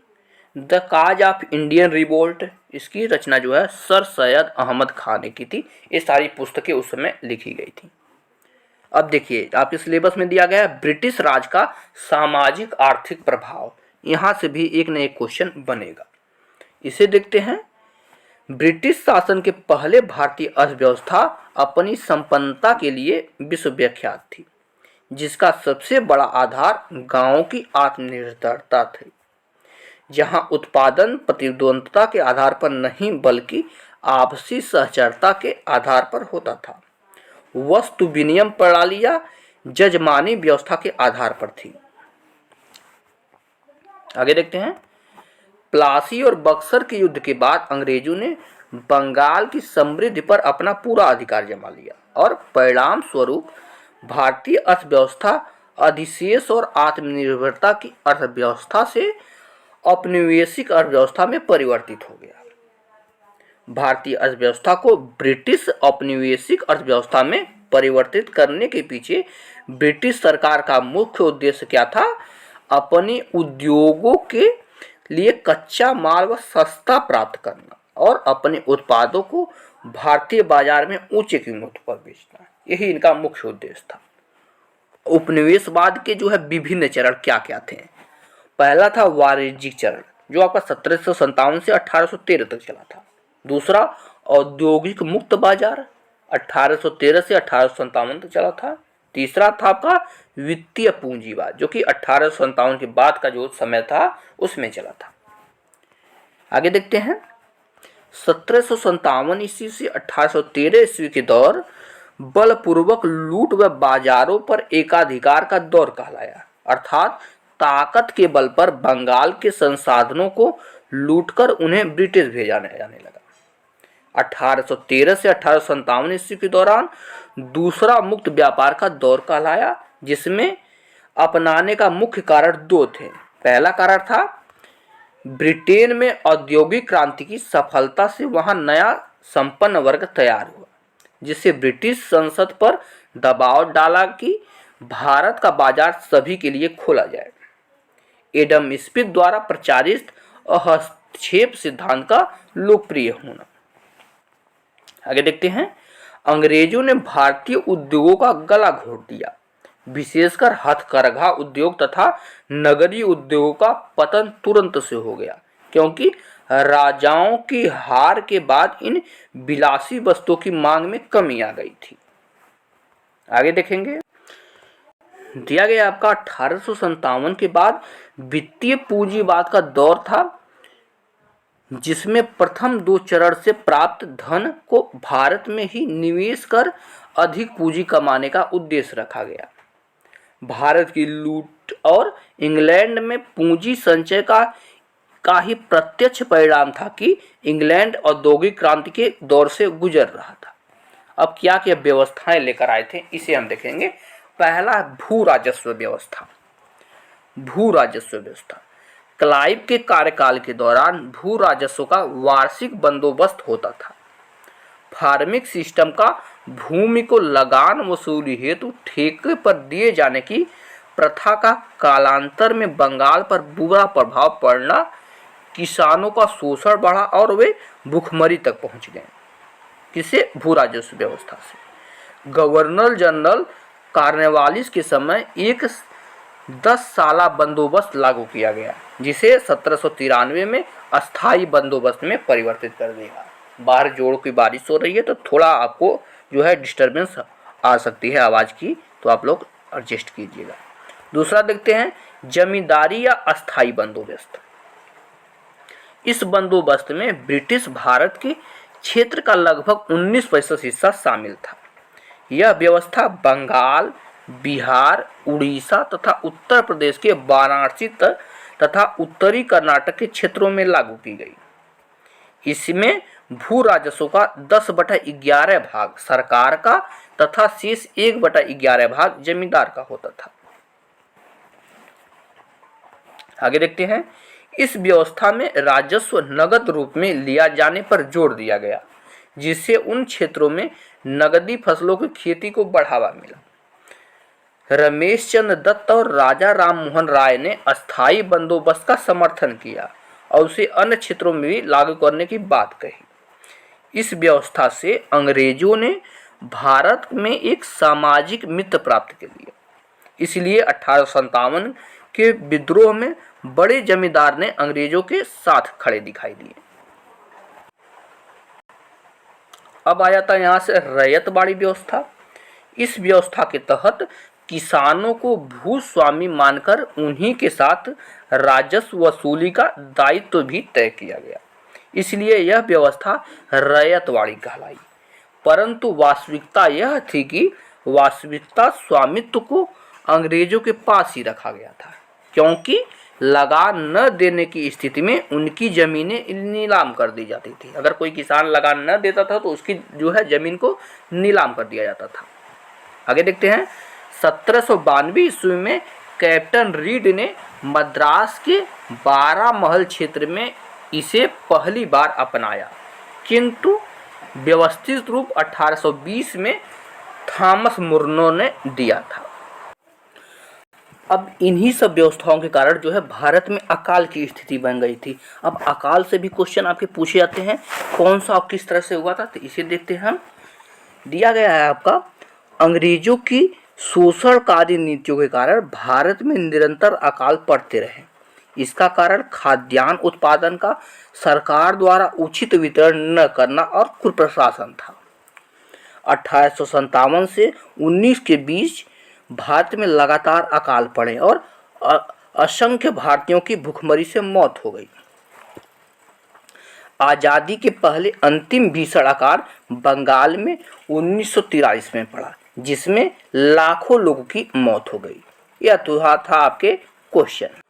The cause of Indian revolt, इसकी रचना जो है सर सैयद अहमद खान ने की थी। ये सारी पुस्तकें उस समय लिखी गई थी। अब देखिए आपके सिलेबस में दिया गया है ब्रिटिश राज का सामाजिक आर्थिक प्रभाव, यहाँ से भी एक न एक क्वेश्चन बनेगा। इसे देखते हैं। ब्रिटिश शासन के पहले भारतीय अर्थव्यवस्था अपनी संपन्नता के लिए विश्व विख्यात थी, जिसका सबसे बड़ा आधार गांवों की आत्मनिर्भरता थी, जहां उत्पादन प्रतिद्वंद्विता के आधार पर नहीं बल्कि आपसी सहचरता के आधार पर होता था। वस्तु विनिमय प्रणाली या जजमानी व्यवस्था के आधार पर थी। आगे देखते हैं। प्लासी और बक्सर के युद्ध के बाद अंग्रेजों ने बंगाल की समृद्धि पर अपना पूरा अधिकार जमा लिया और परिणाम स्वरूप भारतीय अर्थव्यवस्था अधिशेष और आत्मनिर्भरता की अर्थव्यवस्था से औपनिवेशिक अर्थव्यवस्था में परिवर्तित हो गया। भारतीय अर्थव्यवस्था को ब्रिटिश औपनिवेशिक अर्थव्यवस्था में परिवर्तित करने के पीछे ब्रिटिश सरकार का मुख्य उद्देश्य क्या था? अपने उद्योगों के लिए कच्चा माल व सस्ता प्राप्त करना और अपने उत्पादों को भारतीय बाजार में ऊंचे कीमत पर बेचना, यही इनका मुख्य उद्देश्य था। उपनिवेशवाद के जो है विभिन्न चरण क्या क्या थे? पहला था वाणिज्यिक चरण, जो आपका 1757 से 1813 तक चला था। दूसरा औद्योगिक मुक्त बाजार 1813 से 1857 तक चला था। तीसरा था आपका वित्तीय पूंजीवाद, जो कि 1857 के बाद का जो समय था उसमें चला था। आगे देखते हैं। 1757 ईस्वी से 1813 ईस्वी के दौर बलपूर्वक लूट व बाजारों पर एकाधिकार का दौर कहलाया, अर्थात ताकत के बल पर बंगाल के संसाधनों को लूटकर उन्हें ब्रिटिश भेजा जाने लगा। 1813 से 1857 ईस्वी के दौरान दूसरा मुक्त व्यापार का दौर कहलाया, जिसमें अपनाने का मुख्य कारण दो थे। पहला कारण था ब्रिटेन में औद्योगिक क्रांति की सफलता से वहां नया संपन्न वर्ग तैयार हुआ, जिससे ब्रिटिश संसद पर दबाव डाला कि भारत का बाजार सभी के लिए खोला जाए। एडम स्मिथ द्वारा प्रचारित हस्तक्षेप सिद्धांत का लोकप्रिय होना। आगे देखते हैं, अंग्रेजों ने भारतीय उद्योगों का गला घोट दिया। विशेषकर हथकरघा उद्योग तथा नगरीय उद्योगों का पतन तुरंत से हो गया, क्योंकि राजाओं की हार के बाद इन विलासी वस्तुओं की मांग में कमी आ गई थी। आगे देखेंगे, दिया गया आपका 1857 के बाद वित्तीय पूंजीवाद का दौर था, जिसमें प्रथम 2 चरण से प्राप्त धन को भारत में ही निवेश कर अधिक पूंजी कमाने का उद्देश्य रखा गया। भारत की लूट और इंग्लैंड में पूंजी संचय का ही प्रत्यक्ष परिणाम था कि इंग्लैंड औद्योगिक क्रांति के दौर से गुजर रहा था। अब क्या क्या व्यवस्थाएं लेकर आए थे, इसे हम देखेंगे। पहला, भू राजस्व व्यवस्था। भू राजस्व व्यवस्था क्लाइव के कार्यकाल के दौरान भू राजस्व का वार्षिक बंदोबस्त होता था। फार्मिंग सिस्टम का भूमि को लगान वसूली हेतु ठेके पर दिए जाने की प्रथा का कालांतर में बंगाल पर बुरा प्रभाव पड़ना, किसानों का शोषण बढ़ा और वे भुखमरी तक पहुंच गए। किसे? भू राजस्व व्यवस्था से। गवर्नर जनरल कॉर्नवालिस के समय एक 10 साला बंदोबस्त लागू किया गया, जिसे 1793 में अस्थायी बंदोबस्त में परिवर्तित कर दिया। बाहर जोड़ की बारिश हो रही है तो थोड़ा आपको जो है डिस्टर्बेंस आ सकती है आवाज़ की, तो आप लोग एडजस्ट कीजिएगा। दूसरा देखते हैं, जमींदारी या अस्थायी बंदोबस्त। इस बंदोबस्त में ब्रिटिश भारत के क्षेत्र का लगभग 19% हिस्सा शामिल था। यह व्यवस्था बंगाल, बिहार, उड़ीसा तथा उत्तर प्रदेश के वाराणसी तथा उत्तरी कर्नाटक के क्षेत्रों में लागू की गई। इसमें भू राजस्व का 10/11 भाग सरकार का तथा शेष 1/11 भाग जमींदार का होता था। आगे देखते हैं, इस व्यवस्था में राजस्व नगद रूप में लिया जाने पर जोर दिया गया, जिससे उन क्षेत्रों में नगदी फसलों की खेती को बढ़ावा मिला। रमेश चंद्र दत्त और राजा राम मोहन राय ने अस्थायी बंदोबस्त का समर्थन किया और उसे अन्य क्षेत्रों में भी लागू करने की बात कही। इस व्यवस्था से अंग्रेजों ने भारत में एक सामाजिक मित्र प्राप्त कर लिया। इसलिए 1857 के विद्रोह में बड़े जमींदार ने अंग्रेजों के साथ खड़े दिखाई दिए। अब आया था यहाँ से रैयतवाड़ी व्यवस्था। इस व्यवस्था के तहत किसानों को भूस्वामी मानकर उन्हीं के साथ राजस्व वसूली का दायित्व भी तय किया गया। इसलिए यह व्यवस्था रैयतवाड़ी कहलाई। परंतु वास्तविकता यह थी कि वास्तविकता स्वामित्व को अंग्रेजों के पास ही रखा गया था, क्योंकि लगान न देने की स्थिति में उनकी ज़मीनें नीलाम कर दी जाती थी। अगर कोई किसान लगान न देता था तो उसकी जो है ज़मीन को नीलाम कर दिया जाता था। आगे देखते हैं, 1792 ईस्वी में कैप्टन रीड ने मद्रास के 12 महल क्षेत्र में इसे पहली बार अपनाया, किंतु व्यवस्थित रूप 1820 में थॉमस मुर्नो ने दिया था। अब इन्हीं सब व्यवस्थाओं के कारण जो है भारत में अकाल की स्थिति बन गई थी। अब अकाल से भी क्वेश्चन आपके पूछे जाते हैं, कौन सा और किस तरह से हुआ था, तो इसे देखते हैं हम। दिया गया है आपका, अंग्रेजों की शोषणकारी नीतियों के कारण भारत में निरंतर अकाल पड़ते रहे। इसका कारण खाद्यान्न उत्पादन का सरकार द्वारा उचित वितरण न करना और कुप्रशासन था। 1857 से 19 के बीच भारत में लगातार अकाल पड़े और असंख्य भारतीयों की भूखमरी से मौत हो गई। आज़ादी के पहले अंतिम भीषण अकाल बंगाल में 1943 में पड़ा, जिसमें लाखों लोगों की मौत हो गई। यह तो था आपके क्वेश्चन।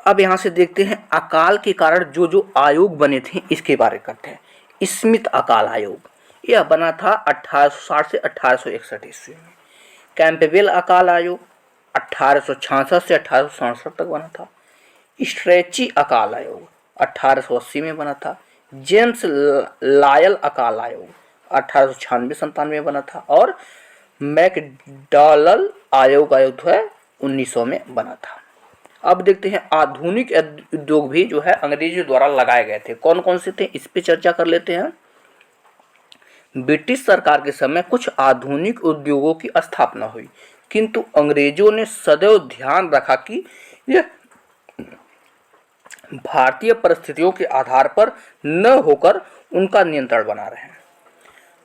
अब यहाँ से देखते हैं अकाल के कारण जो जो आयोग बने थे इसके बारे में करते हैं। स्मिथ अकाल आयोग, यह बना था 1860 से 1861 ईस्वी में। कैंपबेल अकाल आयोग 1866 से 1867 तक बना था। स्ट्रेची अकाल आयोग 1880 में बना था। जेम्स लायल अकाल आयोग 1896-97 में बना था। और मैकडॉनल्ड आयोग 1900 में बना था। अब देखते हैं आधुनिक उद्योग भी जो है अंग्रेजों द्वारा लगाए गए थे। कौन कौन से थे, इस पे चर्चा कर लेते हैं। ब्रिटिश सरकार के समय कुछ आधुनिक उद्योगों की स्थापना हुई, किंतु अंग्रेजों ने सदैव ध्यान रखा कि यह भारतीय परिस्थितियों के आधार पर न होकर उनका नियंत्रण बना रहे।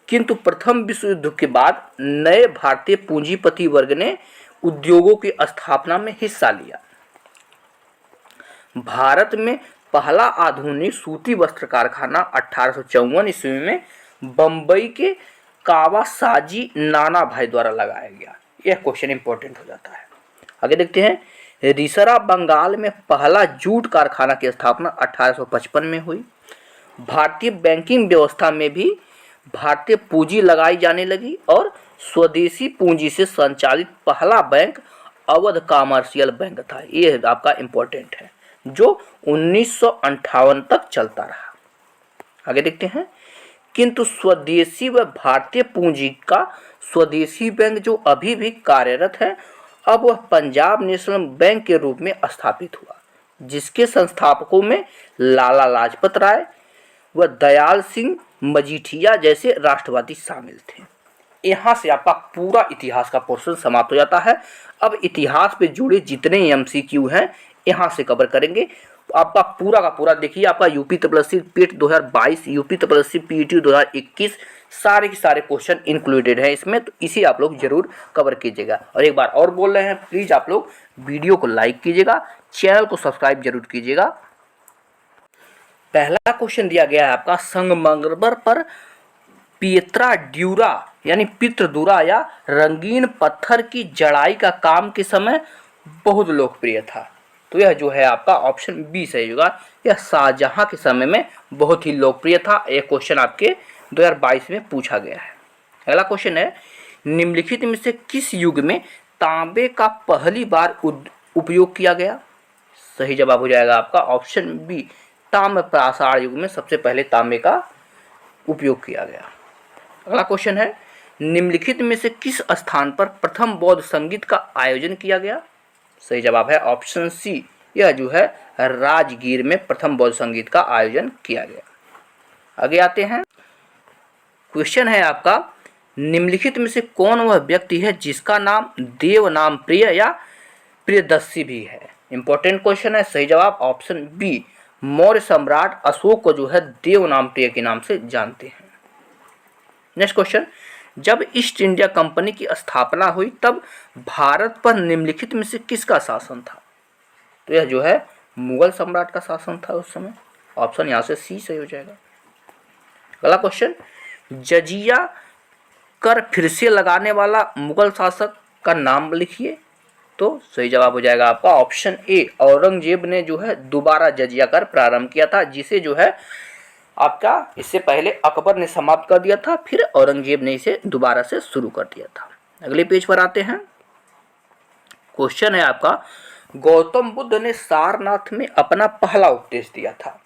किंतु प्रथम विश्व युद्ध के बाद नए भारतीय पूंजीपति वर्ग ने उद्योगों की स्थापना में हिस्सा लिया। भारत में पहला आधुनिक सूती वस्त्र कारखाना 1854 ईस्वी में बंबई के कावासाजी नाना भाई द्वारा लगाया गया। यह क्वेश्चन इंपॉर्टेंट हो जाता है। आगे देखते हैं। रिसरा बंगाल में पहला जूट कारखाना की स्थापना 1855 में हुई। भारतीय बैंकिंग व्यवस्था में भी भारतीय पूंजी लगाई जाने लगी और स्वदेशी पूंजी से संचालित पहला बैंक अवध कमर्शियल बैंक था। ये आपका इंपॉर्टेंट है, जो 1958 तक चलता रहा। आगे देखते हैं। किंतु स्वदेशी व भारतीय पूंजी का स्वदेशी बैंक जो अभी भी कार्यरत है, अब वह पंजाब नेशनल बैंक के रूप में स्थापित हुआ, जिसके संस्थापकों में लाला लाजपत राय व दयाल सिंह मजीठिया जैसे राष्ट्रवादी शामिल थे। यहाँ से आपका पूरा इतिहास का पोर्शन समाप्त हो जाता है। अब इतिहास पे जुड़े जितने एमसीक्यू हैं यहाँ से कवर करेंगे। आपका पूरा का पूरा देखिए, आपका यूपी तपस्वी पीट 2022, यूपी तपस्वी पीटी 2021 सारे के सारे क्वेश्चन इंक्लूडेड है इसमें, तो इसी आप लोग जरूर कवर कीजिएगा। और एक बार और बोल रहे हैं, प्लीज़ आप लोग वीडियो को लाइक कीजिएगा, चैनल को सब्सक्राइब जरूर कीजिएगा। पहला क्वेश्चन दिया गया है आपका, संगमरमर पर पियत्रा ड्यूरा यानी पितृदुरा या रंगीन पत्थर की जड़ाई का काम के समय बहुत लोकप्रिय था। तो यह जो है आपका ऑप्शन बी सही होगा। यह शाहजहां के समय में बहुत ही लोकप्रिय था। यह क्वेश्चन आपके 2022 में पूछा गया है। अगला क्वेश्चन है, निम्नलिखित में से किस युग में तांबे का पहली बार उपयोग किया गया? सही जवाब हो जाएगा आपका ऑप्शन बी, ताम्र प्रासार युग में सबसे पहले तांबे का उपयोग किया गया। अगला क्वेश्चन है, निम्नलिखित में से किस स्थान पर प्रथम बौद्ध संगीत का आयोजन किया गया? सही जवाब है ऑप्शन सी, यह जो है राजगीर में प्रथम बौद्ध संगीत का आयोजन किया गया। आगे आते हैं। क्वेश्चन है आपका, निम्नलिखित में से कौन वह व्यक्ति है जिसका नाम देव नाम प्रिय या प्रियदर्शी भी है? इंपॉर्टेंट क्वेश्चन है। सही जवाब ऑप्शन बी, मौर्य सम्राट अशोक को जो है देव नाम प्रिय के नाम से जानते हैं। नेक्स्ट क्वेश्चन, जब ईस्ट इंडिया कंपनी की स्थापना हुई तब भारत पर निम्नलिखित में से किसका शासन था? तो यह जो है मुगल सम्राट का शासन था उस समय। ऑप्शन यहाँ से सी सही हो जाएगा। अगला क्वेश्चन, जजिया कर फिर से लगाने वाला मुगल शासक का नाम लिखिए। तो सही जवाब हो जाएगा आपका ऑप्शन ए, औरंगजेब ने जो है दोबारा जजिया कर प्रारंभ किया था, जिसे जो है आपका इससे पहले अकबर ने समाप्त कर दिया था, फिर औरंगजेब ने इसे दोबारा से शुरू कर दिया था। अगले पेज पर आते हैं। क्वेश्चन है आपका, गौतम बुद्ध ने सारनाथ में अपना पहला उपदेश दिया था।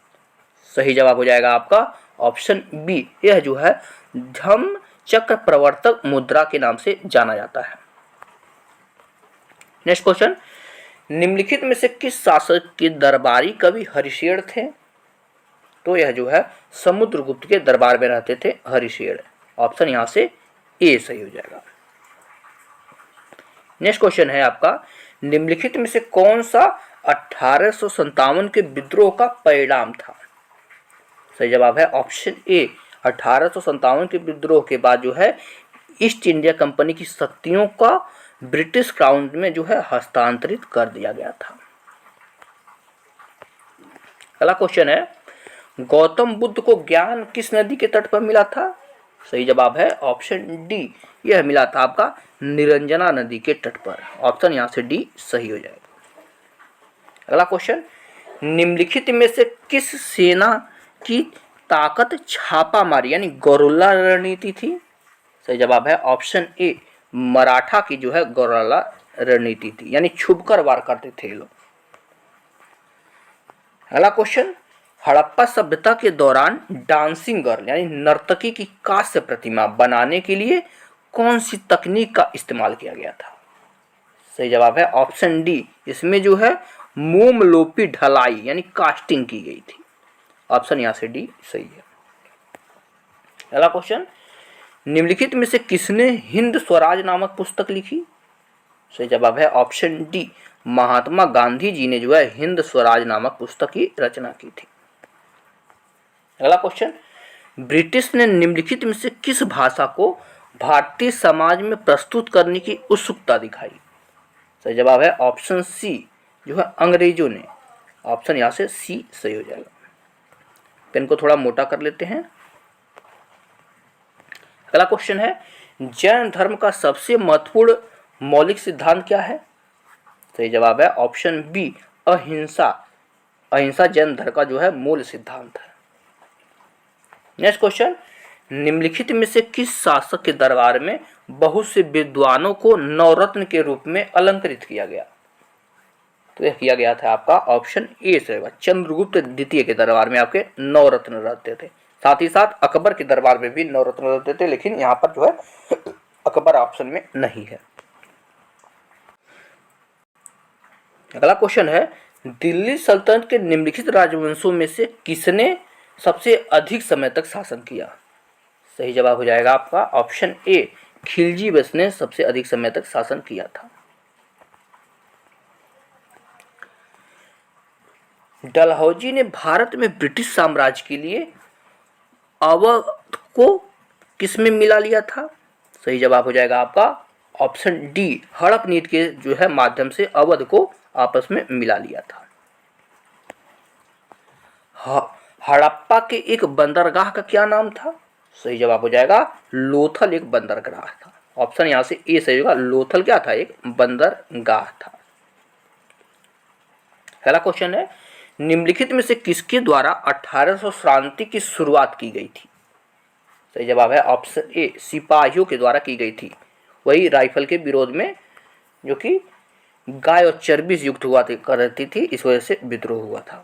सही जवाब हो जाएगा आपका ऑप्शन बी, यह जो है धम्म चक्र प्रवर्तक मुद्रा के नाम से जाना जाता है। नेक्स्ट क्वेश्चन, निम्नलिखित में से किस शासक के दरबारी कवि हरिशेर थे? तो यह जो है समुद्रगुप्त के दरबार में रहते थे हरिशेर। ऑप्शन यहाँ से ए सही हो जाएगा। नेक्स्ट क्वेश्चन है आपका, निम्नलिखित में से कौन सा 1857 के विद्रोह का परिणाम था? सही जवाब है ऑप्शन ए, 1857 के विद्रोह के बाद जो है ईस्ट इंडिया कंपनी की शक्तियों का ब्रिटिश क्राउन में जो है हस्तांतरित कर दिया गया था। अगला क्वेश्चन है, गौतम बुद्ध को ज्ञान किस नदी के तट पर मिला था? सही जवाब है ऑप्शन डी, यह मिला था आपका निरंजना नदी के तट पर। ऑप्शन यहाँ से डी सही हो जाएगा। अगला क्वेश्चन, निम्नलिखित में से किस सेना की ताकत छापामारी यानी गोरिल्ला रणनीति थी? सही जवाब है ऑप्शन ए, मराठा की जो है गोरिल्ला रणनीति थी, यानी छुपकर वार करते थे लोग। अगला क्वेश्चन, हड़प्पा सभ्यता के दौरान डांसिंग गर्ल यानी नर्तकी की कांस्य प्रतिमा बनाने के लिए कौन सी तकनीक का इस्तेमाल किया गया था? सही जवाब है ऑप्शन डी, इसमें जो है मोमलोपी ढलाई यानी कास्टिंग की गई थी। ऑप्शन यहाँ से डी सही है। अगला क्वेश्चन, निम्नलिखित में से किसने हिंद स्वराज नामक पुस्तक लिखी? सही जवाब है ऑप्शन डी, महात्मा गांधी जी ने जो है हिंद स्वराज नामक पुस्तक की रचना की थी। अगला क्वेश्चन, ब्रिटिश ने निम्नलिखित में से किस भाषा को भारतीय समाज में प्रस्तुत करने की उत्सुकता दिखाई? सही जवाब है ऑप्शन सी, जो है अंग्रेजों ने। ऑप्शन यहाँ से सी सही हो जाएगा। पेन को थोड़ा मोटा कर लेते हैं। अगला क्वेश्चन है, जैन धर्म का सबसे महत्वपूर्ण मौलिक सिद्धांत क्या है? सही जवाब है ऑप्शन बी, अहिंसा। अहिंसा जैन धर्म का जो है मूल सिद्धांत है। नेक्स्ट क्वेश्चन, निम्नलिखित में से किस शासक के दरबार में बहुत से विद्वानों को नवरत्न के रूप में अलंकृत किया गया? तो यह किया गया था आपका ऑप्शन ए से होगा, चंद्रगुप्त द्वितीय के दरबार में आपके नवरत्न रहते थे। साथ ही साथ अकबर के दरबार में भी नवरत्न रहते थे, लेकिन यहाँ पर जो है अकबर ऑप्शन में नहीं है। अगला क्वेश्चन है, दिल्ली सल्तनत के निम्नलिखित राजवंशों में से किसने सबसे अधिक समय तक शासन किया? सही जवाब हो जाएगा आपका ऑप्शन ए, खिलजी वंश ने सबसे अधिक समय तक शासन किया था। डलहौजी ने भारत में ब्रिटिश साम्राज्य के लिए अवध को किसमें मिला लिया था? सही जवाब हो जाएगा आपका ऑप्शन डी, हड़प नीति के जो है माध्यम से अवध को आपस में मिला लिया था। हड़प्पा के एक बंदरगाह का क्या नाम था? सही जवाब हो जाएगा लोथल, एक बंदरगाह था। ऑप्शन यहाँ से ए सही होगा, लोथल क्या था? एक बंदरगाह था। पहला क्वेश्चन है, निम्नलिखित में से किसके द्वारा 1800 क्रांति की शुरुआत की गई थी? सही जवाब है ऑप्शन ए, सिपाहियों के द्वारा की गई थी। वही राइफल के विरोध में, जो कि गाय और चर्बी युक्त हुआ करती थी, इस वजह से विद्रोह हुआ था।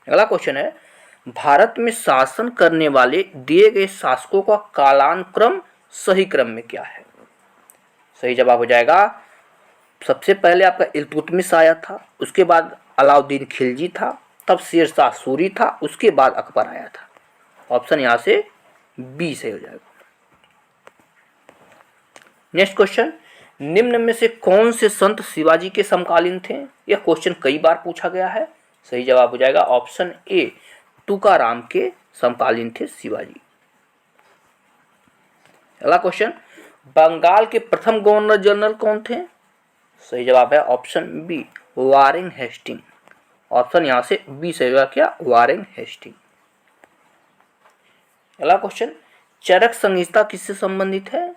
अगला क्वेश्चन है, भारत में शासन करने वाले दिए गए शासकों का कालानुक्रम सही क्रम में क्या है? सही जवाब हो जाएगा, सबसे पहले आपका इल्तुतमिश आया था, उसके बाद अलाउद्दीन खिलजी था, तब शेरशाह सूरी था, उसके बाद अकबर आया था। ऑप्शन यहाँ से बी से हो जाएगा। नेक्स्ट क्वेश्चन, निम्न में से कौन से संत शिवाजी के समकालीन थे? यह क्वेश्चन कई बार पूछा गया है। सही जवाब हो जाएगा ऑप्शन ए, तुकाराम के समकालीन थे शिवाजी। अगला क्वेश्चन, बंगाल के प्रथम गवर्नर जनरल कौन थे? सही जवाब है option B, Warren Hasting. Option यहाँ से बी सही होगा, क्या? Warren Hasting. अगला क्वेश्चन, चरक संहिता किससे संबंधित है?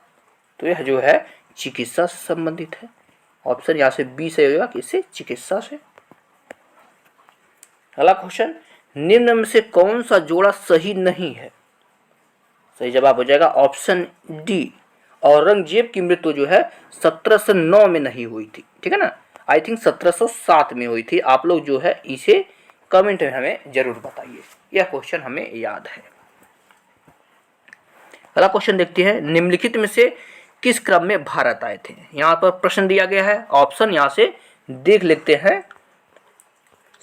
तो यह जो है चिकित्सा से संबंधित है। ऑप्शन यहाँ से बी सही होगा, किससे? चिकित्सा से। अगला क्वेश्चन, निम्न में से कौन सा जोड़ा सही नहीं है? सही जवाब हो जाएगा ऑप्शन डी, औरंगजेब की मृत्यु जो है 1709 में नहीं हुई थी, ठीक है ना, आई थिंक 1707 में हुई थी। आप लोग जो है इसे कमेंट में हमें जरूर बताइए, यह क्वेश्चन हमें याद है। अगला क्वेश्चन देखते हैं, निम्नलिखित में से किस क्रम में भारत आए थे? यहाँ पर प्रश्न दिया गया है, ऑप्शन यहाँ से देख लेते हैं।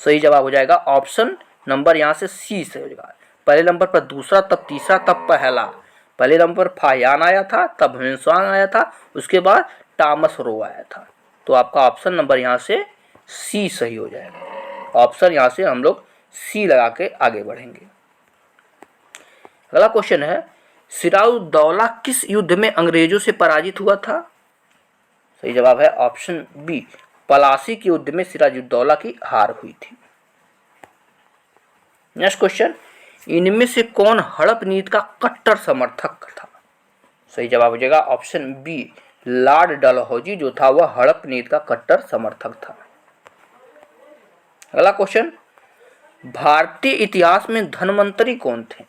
सही जवाब हो जाएगा ऑप्शन नंबर यहाँ से सी से हो जाएगा। पहले नंबर पर दूसरा, तब तीसरा, तब पहला। पहले नंबर पर फाहियान आया था, तब ह्वेनसांग आया था, उसके बाद टॉमस रो आया था। तो आपका ऑप्शन नंबर यहाँ से सी सही हो जाएगा। ऑप्शन यहाँ से हम लोग सी लगा के आगे बढ़ेंगे। अगला क्वेश्चन है, सिराजुद्दौला किस युद्ध में अंग्रेजों से पराजित हुआ था? सही जवाब है ऑप्शन बी, पलासी के युद्ध में सिराजुद्दौला की हार हुई थी। नेक्स्ट क्वेश्चन, इनमें से कौन हड़प नीति का कट्टर समर्थक था? सही जवाब हो जाएगा ऑप्शन बी, लॉर्ड डलहौजी जो था वह हड़प नीति का कट्टर समर्थक था। अगला क्वेश्चन, भारतीय इतिहास में धन्वंतरी कौन थे?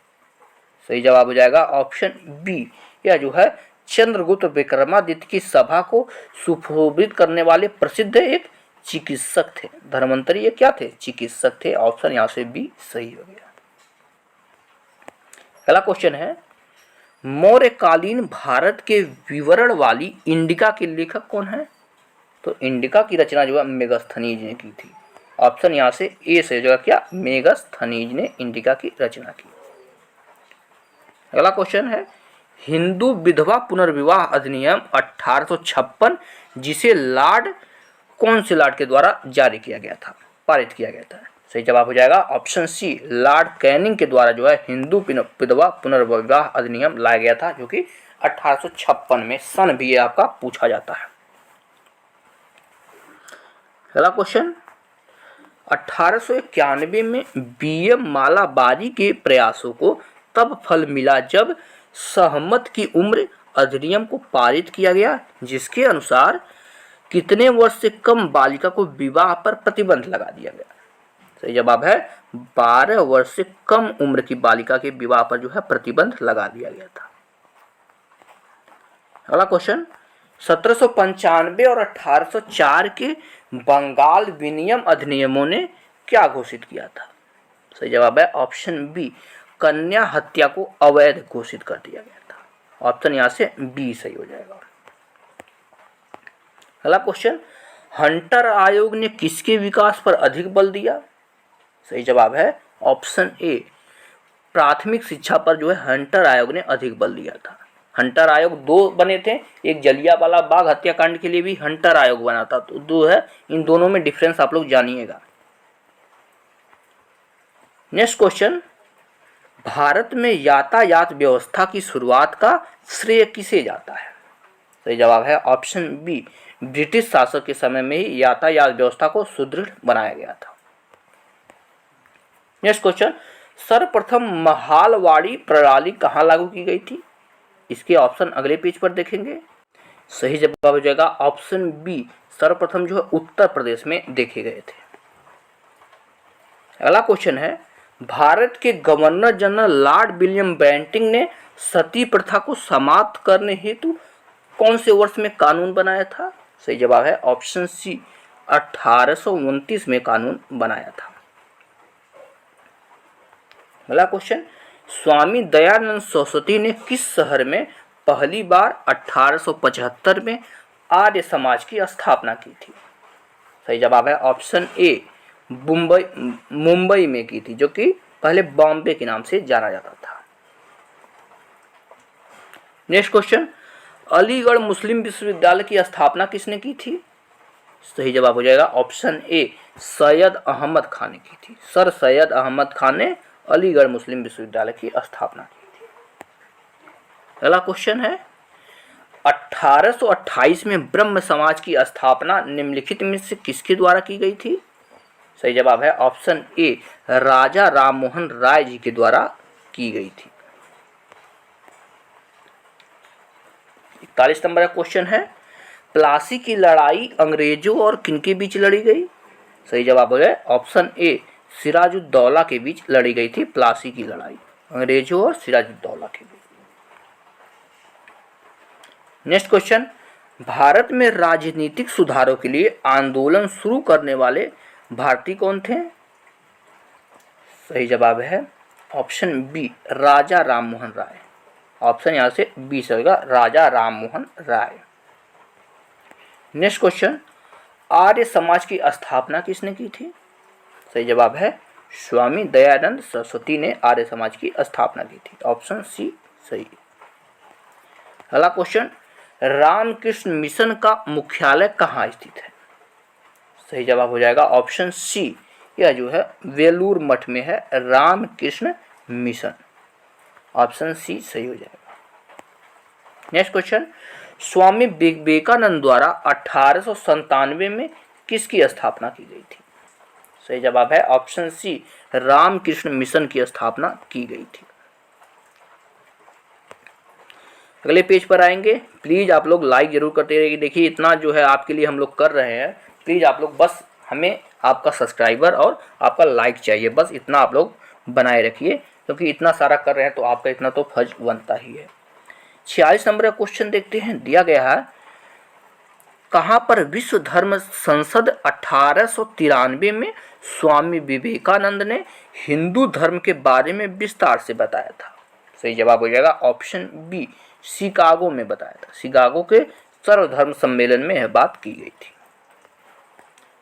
सही जवाब हो जाएगा ऑप्शन बी, यह जो है चंद्रगुप्त विक्रमादित्य की सभा को सुशोभित करने वाले प्रसिद्ध एक चिकित्सक थे। धन्वंतरी ये क्या थे? चिकित्सक थे। ऑप्शन यहाँ से बी सही हो गया। अगला क्वेश्चन है, मौर्यकालीन भारत के विवरण वाली इंडिका के लेखक कौन है? तो इंडिका की रचना जो है मेगास्थनीज ने की थी। ऑप्शन यहाँ से ए से जो है क्या, मेगास्थनीज ने इंडिका की रचना की। अगला क्वेश्चन है, हिंदू विधवा पुनर्विवाह अधिनियम 1856 जिसे कौन से लॉर्ड के द्वारा जारी किया गया था, पारित किया गया था? सही जवाब हो जाएगा ऑप्शन सी, लॉर्ड कैनिंग के द्वारा जो है हिंदू विधवा पुनर्विवाह अधिनियम लाया गया था, जो कि 1856 में। सन भी ये आपका पूछा जाता है। अगला क्वेश्चन, 1891 में बीएम मालाबारी के प्रयासों को तब फल मिला जब सहमत की उम्र अधिनियम को पारित किया गया, जिसके अनुसार कितने वर्ष से कम बालिका को विवाह पर प्रतिबंध लगा दिया गया? सही जवाब है 12 वर्ष से कम उम्र की बालिका के विवाह पर जो है प्रतिबंध लगा दिया गया था। अगला क्वेश्चन, 1795 और 1804 के बंगाल विनिमय अधिनियमों ने क्या घोषित किया था? सही जवाब है ऑप्शन बी, कन्या हत्या को अवैध घोषित कर दिया गया था। ऑप्शन यहाँ से बी सही हो जाएगा। अगला क्वेश्चन, हंटर आयोग ने किसके विकास पर अधिक बल दिया? सही जवाब है ऑप्शन ए, प्राथमिक शिक्षा पर जो है हंटर आयोग ने अधिक बल दिया था। हंटर आयोग 2 बने थे, एक जलियांवाला बाग हत्याकांड के लिए भी हंटर आयोग बना था, तो 2 है, इन दोनों में डिफरेंस आप लोग जानिएगा। नेक्स्ट क्वेश्चन, भारत में यातायात व्यवस्था की शुरुआत का श्रेय किसे जाता है? सही जवाब है ऑप्शन बी, ब्रिटिश शासक के समय में ही यातायात व्यवस्था को सुदृढ़ बनाया गया था। नेक्स्ट क्वेश्चन, सर्वप्रथम महालवाड़ी प्रणाली कहाँ लागू की गई थी? इसके ऑप्शन अगले पेज पर देखेंगे। सही जवाब हो जाएगा ऑप्शन बी, सर्वप्रथम जो है उत्तर प्रदेश में देखे गए थे। अगला क्वेश्चन है, भारत के governor general Lord William Bentinck ने सती प्रथा को समाप्त करने हेतु कौन से वर्ष में कानून बनाया था? सही जवाब है ऑप्शन सी, 1829 में कानून बनाया था। अगला क्वेश्चन, स्वामी दयानंद सरस्वती ने किस शहर में पहली बार 1875 में आर्य समाज की स्थापना की थी? सही जवाब है ऑप्शन ए, मुंबई में की थी, जो कि पहले बॉम्बे के नाम से जाना जाता था। नेक्स्ट क्वेश्चन, अलीगढ़ मुस्लिम विश्वविद्यालय की स्थापना किसने की थी? सही जवाब हो जाएगा ऑप्शन ए, सैयद अहमद खान ने की थी। सर सैयद अहमद खान ने अलीगढ़ मुस्लिम विश्वविद्यालय की स्थापना की थी। अगला क्वेश्चन है, 1828 में ब्रह्म समाज की स्थापना निम्नलिखित में से किसके द्वारा की गई थी? सही जवाब है ऑप्शन ए, राजा राममोहन राय जी के द्वारा की गई थी। 41 नंबर का क्वेश्चन है, प्लासी की लड़ाई अंग्रेजों और किनके बीच लड़ी गई? सही जवाब हो जाए ऑप्शन ए, सिराजुद्दौला के बीच लड़ी गई थी प्लासी की लड़ाई, अंग्रेजों और सिराजुद्दौला के बीच। नेक्स्ट क्वेश्चन, भारत में राजनीतिक सुधारों के लिए आंदोलन शुरू करने वाले भारतीय कौन थे? सही जवाब है option B, Raja Rammohan Roy. Option यहाँ से बी से होगा, राजा राममोहन राय। नेक्स्ट क्वेश्चन, आर्य समाज की स्थापना किसने की थी? सही जवाब है स्वामी दयानंद सरस्वती ने आर्य समाज की स्थापना की थी। ऑप्शन सी सही। अगला क्वेश्चन, रामकृष्ण मिशन का मुख्यालय कहाँ स्थित है? सही जवाब हो जाएगा ऑप्शन सी, यह जो है वेलूर मठ में है रामकृष्ण मिशन। ऑप्शन सी सही हो जाएगा। नेक्स्ट क्वेश्चन, स्वामी विवेकानंद द्वारा 1897 में किसकी स्थापना की गई थी? सही जवाब है ऑप्शन सी, रामकृष्ण मिशन की स्थापना की गई थी। अगले पेज पर आएंगे, प्लीज़ आप लोग लाइक जरूर करते रहिए। देखिए इतना जो है आपके लिए हम लोग कर रहे हैं, प्लीज़ आप लोग बस हमें आपका सब्सक्राइबर और आपका लाइक चाहिए, बस इतना आप लोग बनाए रखिए, क्योंकि इतना सारा कर रहे हैं तो आपका इतना तो फर्ज बनता ही है। 46 नंबर का क्वेश्चन देखते हैं, दिया गया है, कहाँ पर विश्व धर्म संसद 1893 में स्वामी विवेकानंद ने हिंदू धर्म के बारे में विस्तार से बताया था? सही जवाब हो जाएगा ऑप्शन बी, शिकागो में बताया था। शिकागो के सर्वधर्म सम्मेलन में यह बात की गई थी।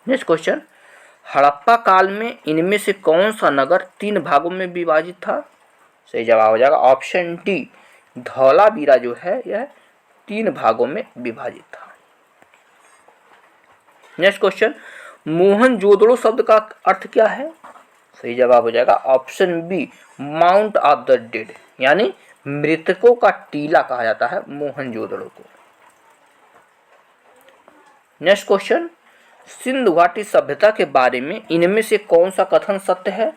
नेक्स्ट क्वेश्चन, हड़प्पा काल में इनमें से कौन सा नगर 3 भागों में विभाजित था? सही जवाब हो जाएगा ऑप्शन डी, धौलावीरा जो है यह 3 भागों में विभाजित था। नेक्स्ट क्वेश्चन, मोहनजोदड़ो शब्द का अर्थ क्या है? सही जवाब हो जाएगा option B, mount of the dead, यानी मृतकों का टीला कहा जाता है मोहनजोदड़ो को। नेक्स्ट क्वेश्चन, सिंधु घाटी सभ्यता के बारे में इनमें से कौन सा कथन सत्य है?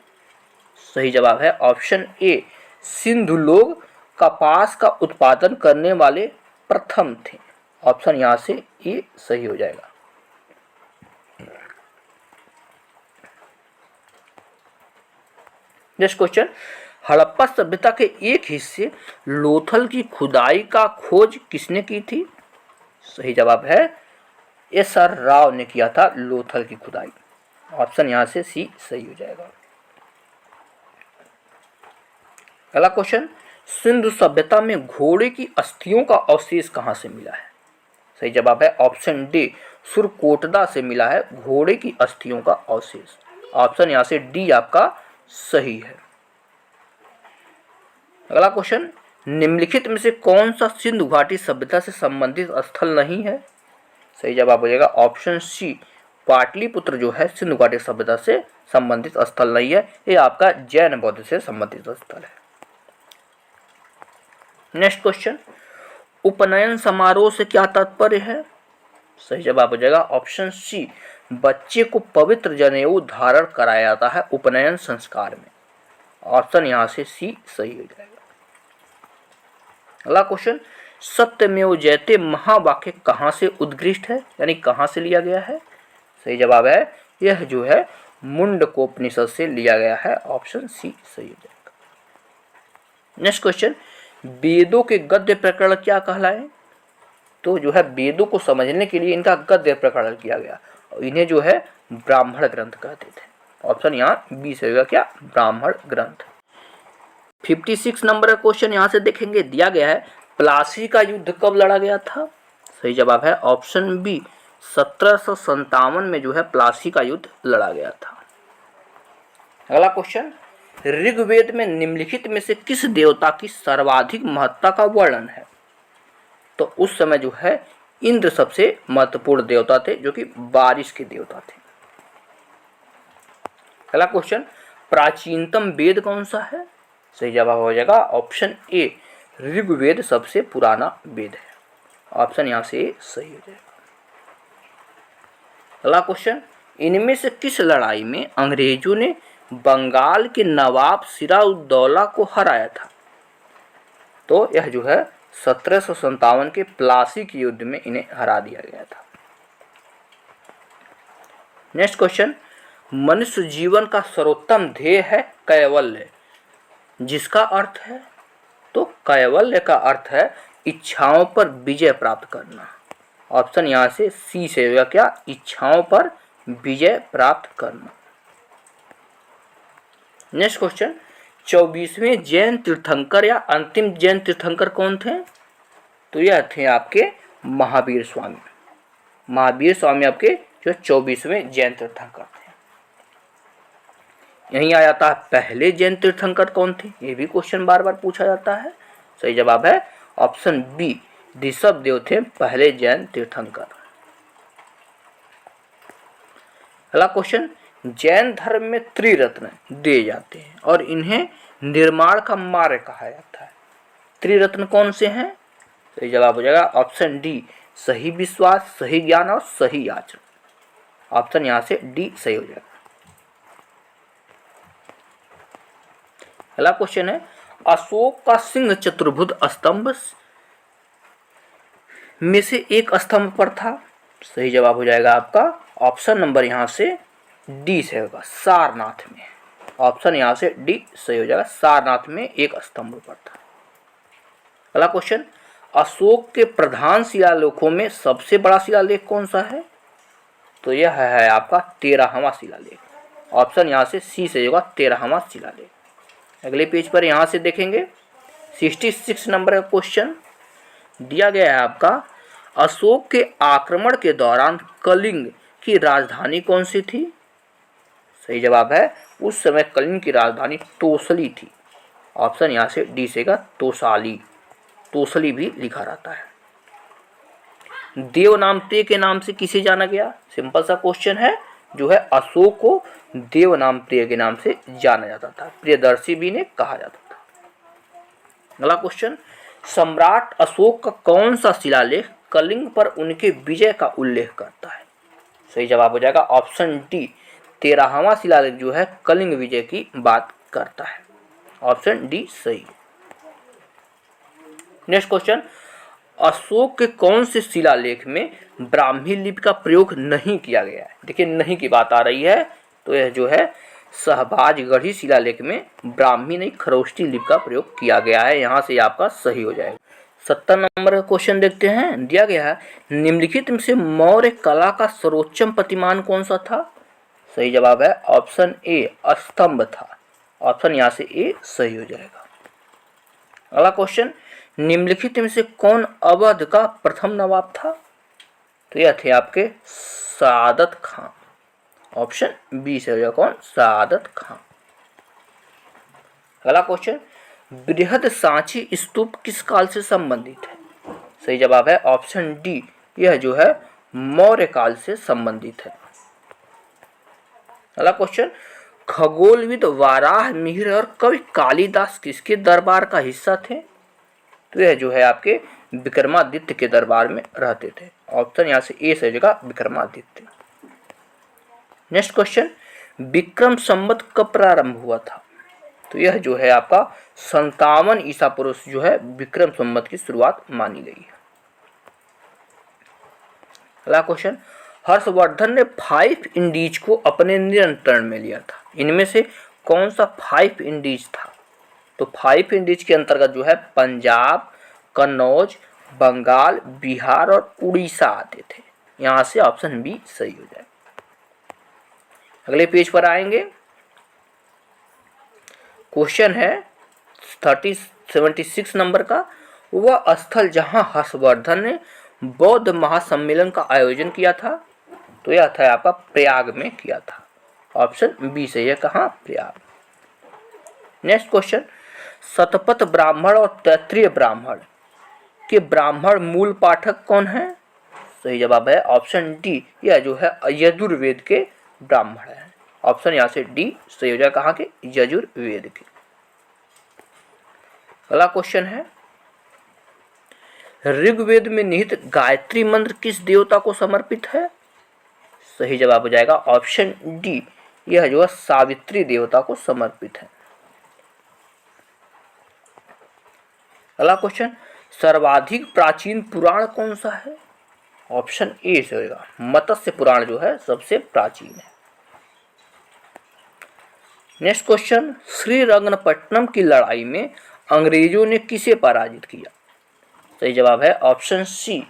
सही जवाब है ऑप्शन ए, सिंधु लोग कपास का उत्पादन करने वाले प्रथम थे। ऑप्शन यहां से ए सही हो जाएगा। नेक्स्ट क्वेश्चन, हड़प्पा सभ्यता के एक हिस्से लोथल की खुदाई का खोज किसने की थी? सही जवाब है एस आर राव ने किया था लोथल की खुदाई। ऑप्शन यहां से सी सही हो जाएगा। अगला क्वेश्चन, सिंधु सभ्यता में घोड़े की अस्थियों का अवशेष कहां से मिला है? सही जवाब है ऑप्शन डी, सुरकोटदा से मिला है घोड़े की अस्थियों का अवशेष। ऑप्शन यहां से डी आपका सही है। अगला क्वेश्चन, निम्नलिखित में से कौन सा सिंधु घाटी सभ्यता से संबंधित स्थल नहीं है? सही जवाब हो जाएगा ऑप्शन सी, पाटलिपुत्र जो है सिंधु घाटी सभ्यता से संबंधित स्थल नहीं है, ये आपका जैन बौद्ध से संबंधित स्थल है। नेक्स्ट क्वेश्चन, उपनयन समारोह से क्या तात्पर्य है? सही जवाब हो जाएगा ऑप्शन सी, बच्चे को पवित्र जनेऊ धारण कराया जाता है उपनयन संस्कार में। ऑप्शन यहां से सी सही हो जाएगा। अगला क्वेश्चन, सत्यमेव जयते महावाक्य कहां से उद्गृष्ट है, यानी कहां से लिया गया है? सही जवाब है यह जो है मुंडकोपनिषद से लिया गया है। ऑप्शन सी सही हो जाएगा। नेक्स्ट क्वेश्चन, वेदों के गद्य प्रकरण क्या कहलाए? तो जो है वेदों को समझने के लिए इनका गद्य प्रकरण किया गया, इन्हें जो है ब्राह्मण ग्रंथ कहते थे। ऑप्शन यहाँ बी से होगा क्या, ब्राह्मण ग्रंथ। 56 नंबर का क्वेश्चन यहाँ से देखेंगे, दिया गया है प्लासी का युद्ध कब लड़ा गया था? सही जवाब है ऑप्शन बी, 1757 में जो है प्लासी का युद्ध लड़ा गया था। अगला क्वेश्चन, ऋग्वेद में निम्नलिखित में से किस देवता की सर्वाधिक महत्ता का वर्णन है? तो उस समय जो है इंद्र सबसे महत्वपूर्ण देवता थे, जो कि बारिश के देवता थे। अगला क्वेश्चन, प्राचीनतम वेद कौन सा है? सही जवाब हो जाएगा ऑप्शन ए, ऋग्वेद सबसे पुराना वेद है। ऑप्शन यहां से सही हो जाएगा। अगला क्वेश्चन, इनमें से किस लड़ाई में अंग्रेजों ने बंगाल के नवाब सिराउद्दौला को हराया था? तो यह जो है 1757 के प्लासी के युद्ध में इन्हें हरा दिया गया था। नेक्स्ट क्वेश्चन, मनुष्य जीवन का सर्वोत्तम ध्येय है कैवल्य, जिसका अर्थ है? तो कैवल्य का अर्थ है इच्छाओं पर विजय प्राप्त करना। ऑप्शन यहां से सी से होगा क्या, इच्छाओं पर विजय प्राप्त करना। नेक्स्ट क्वेश्चन, 24वें जैन तीर्थंकर या अंतिम जैन तीर्थंकर कौन थे? तो यह थे आपके महावीर स्वामी। महावीर स्वामी आपके जो 24वें जैन तीर्थंकर थे। यहीं आ जाता है पहले जैन तीर्थंकर कौन थे, ये भी क्वेश्चन बार बार पूछा जाता है। सही जवाब है ऑप्शन बी, ऋषभदेव थे पहले जैन तीर्थंकर। अगला क्वेश्चन, जैन धर्म में त्रिरत्न दिए जाते हैं और इन्हें निर्माण का मार्ग कहा जाता है। त्रिरत्न कौन से हैं? सही जवाब हो जाएगा ऑप्शन डी, सही विश्वास, सही ज्ञान और सही आचरण। ऑप्शन यहां से डी सही हो जाएगा। अगला क्वेश्चन है, अशोक का सिंह चतुर्भुज स्तंभ में से एक स्तंभ पर था। सही जवाब हो जाएगा आपका ऑप्शन नंबर यहां से डी से होगा, सारनाथ में। ऑप्शन यहां से डी सही हो जाएगा, सारनाथ में एक स्तंभ पर था। अगला क्वेश्चन, अशोक के प्रधान शिलालेखों में सबसे बड़ा शिलालेख कौन सा है? तो यह है आपका 13वां शिलालेख। ऑप्शन यहां से सी से होगा, 13वां शिलालेख। अगले पेज पर यहां से देखेंगे 66 नंबर का क्वेश्चन दिया गया है आपका, अशोक के आक्रमण के दौरान कलिंग की राजधानी कौन सी थी? सही जवाब है उस समय कलिंग की राजधानी तोसली थी। ऑप्शन यहाँ से डी से का तोसाली, तोसली भी लिखा रहता है। देवनामप्रिय के नाम से किसे जाना गया? सिंपल सा क्वेश्चन है, जो है अशोक को देवनामप्रिय के नाम से जाना जाता था, प्रियदर्शी भी ने कहा जाता था। अगला क्वेश्चन, सम्राट अशोक का कौन सा शिलालेख कलिंग पर उनके विजय का उल्लेख करता है? सही जवाब हो जाएगा ऑप्शन डी, 13वां शिलालेख जो है कलिंग विजय की बात करता है। ऑप्शन डी सही। नेक्स्ट क्वेश्चन, अशोक के कौन से शिलालेख में ब्राह्मी लिपि का प्रयोग नहीं किया गया है? देखिए नहीं की बात आ रही है, तो यह जो है शहबाजगढ़ी शिलालेख में ब्राह्मी नहीं खरोष्टी लिपि का प्रयोग किया गया है। यहाँ से आपका सही हो जाएगा। 70 नंबर का क्वेश्चन देखते हैं। दिया गया है, निम्नलिखित में से मौर्य कला का सर्वोच्चम प्रतिमान कौन सा था? सही जवाब है ऑप्शन ए, स्तंभ था। ऑप्शन यहाँ से ए सही हो जाएगा। अगला क्वेश्चन, निम्नलिखित में से कौन अवध का प्रथम नवाब था? तो यह थे आपके सआदत खां। ऑप्शन बी से हो जाएगा कौन? सआदत खां। अगला क्वेश्चन, बृहद सांची स्तूप किस काल से संबंधित है? सही जवाब है ऑप्शन डी, यह जो है मौर्य काल से संबंधित है। अगला क्वेश्चन, खगोलविद वाराह मिहिर और कवि कालिदास किसके दरबार का हिस्सा थे? तो यह जो है आपके विक्रमादित्य के दरबार में रहते थे। ऑप्शन यहाँ से ए सही जगह विक्रमादित्य। नेक्स्ट क्वेश्चन, विक्रम संवत कब प्रारंभ हुआ था? तो यह जो है आपका 57 ईसा पूर्व जो है विक्रम संवत की शुरुआत मानी गई है। अगला क्वेश्चन, हर्षवर्धन ने 5 इंडीज को अपने नियंत्रण में लिया था, इनमें से कौन सा 5 इंडीज था? तो 5 इंडीज के अंतर्गत जो है पंजाब, कन्नौज, बंगाल, बिहार और उड़ीसा आते थे। यहाँ से ऑप्शन बी सही हो जाए। अगले पेज पर आएंगे। क्वेश्चन है 76 नंबर का, वह स्थल जहां हर्षवर्धन ने बौद्ध महासम्मेलन का आयोजन किया था? तो यह था आपका प्रयाग में किया था। ऑप्शन बी सही है, कहाँ? प्रयाग। नेक्स्ट क्वेश्चन, शतपथ ब्राह्मण और तैत्तिरीय ब्राह्मण के ब्राह्मण मूल पाठक कौन है? सही जवाब है ऑप्शन डी, यह जो है यजुर्वेद के ब्राह्मण है। ऑप्शन यहाँ से डी सही हो जाए, कहाँ के? यजुर्वेद के। अगला क्वेश्चन है, ऋग्वेद में निहित गायत्री मंत्र किस देवता को समर्पित है? सही जवाब हो जाएगा ऑप्शन डी, यह जो है सावित्री देवता को समर्पित है। अगला क्वेश्चन, सर्वाधिक प्राचीन पुराण कौन सा है? ऑप्शन ए से होगा मत्स्य पुराण जो है सबसे प्राचीन है। नेक्स्ट क्वेश्चन, श्रीरंगपट्टनम की लड़ाई में अंग्रेजों ने किसे पराजित किया? सही जवाब है ऑप्शन सी,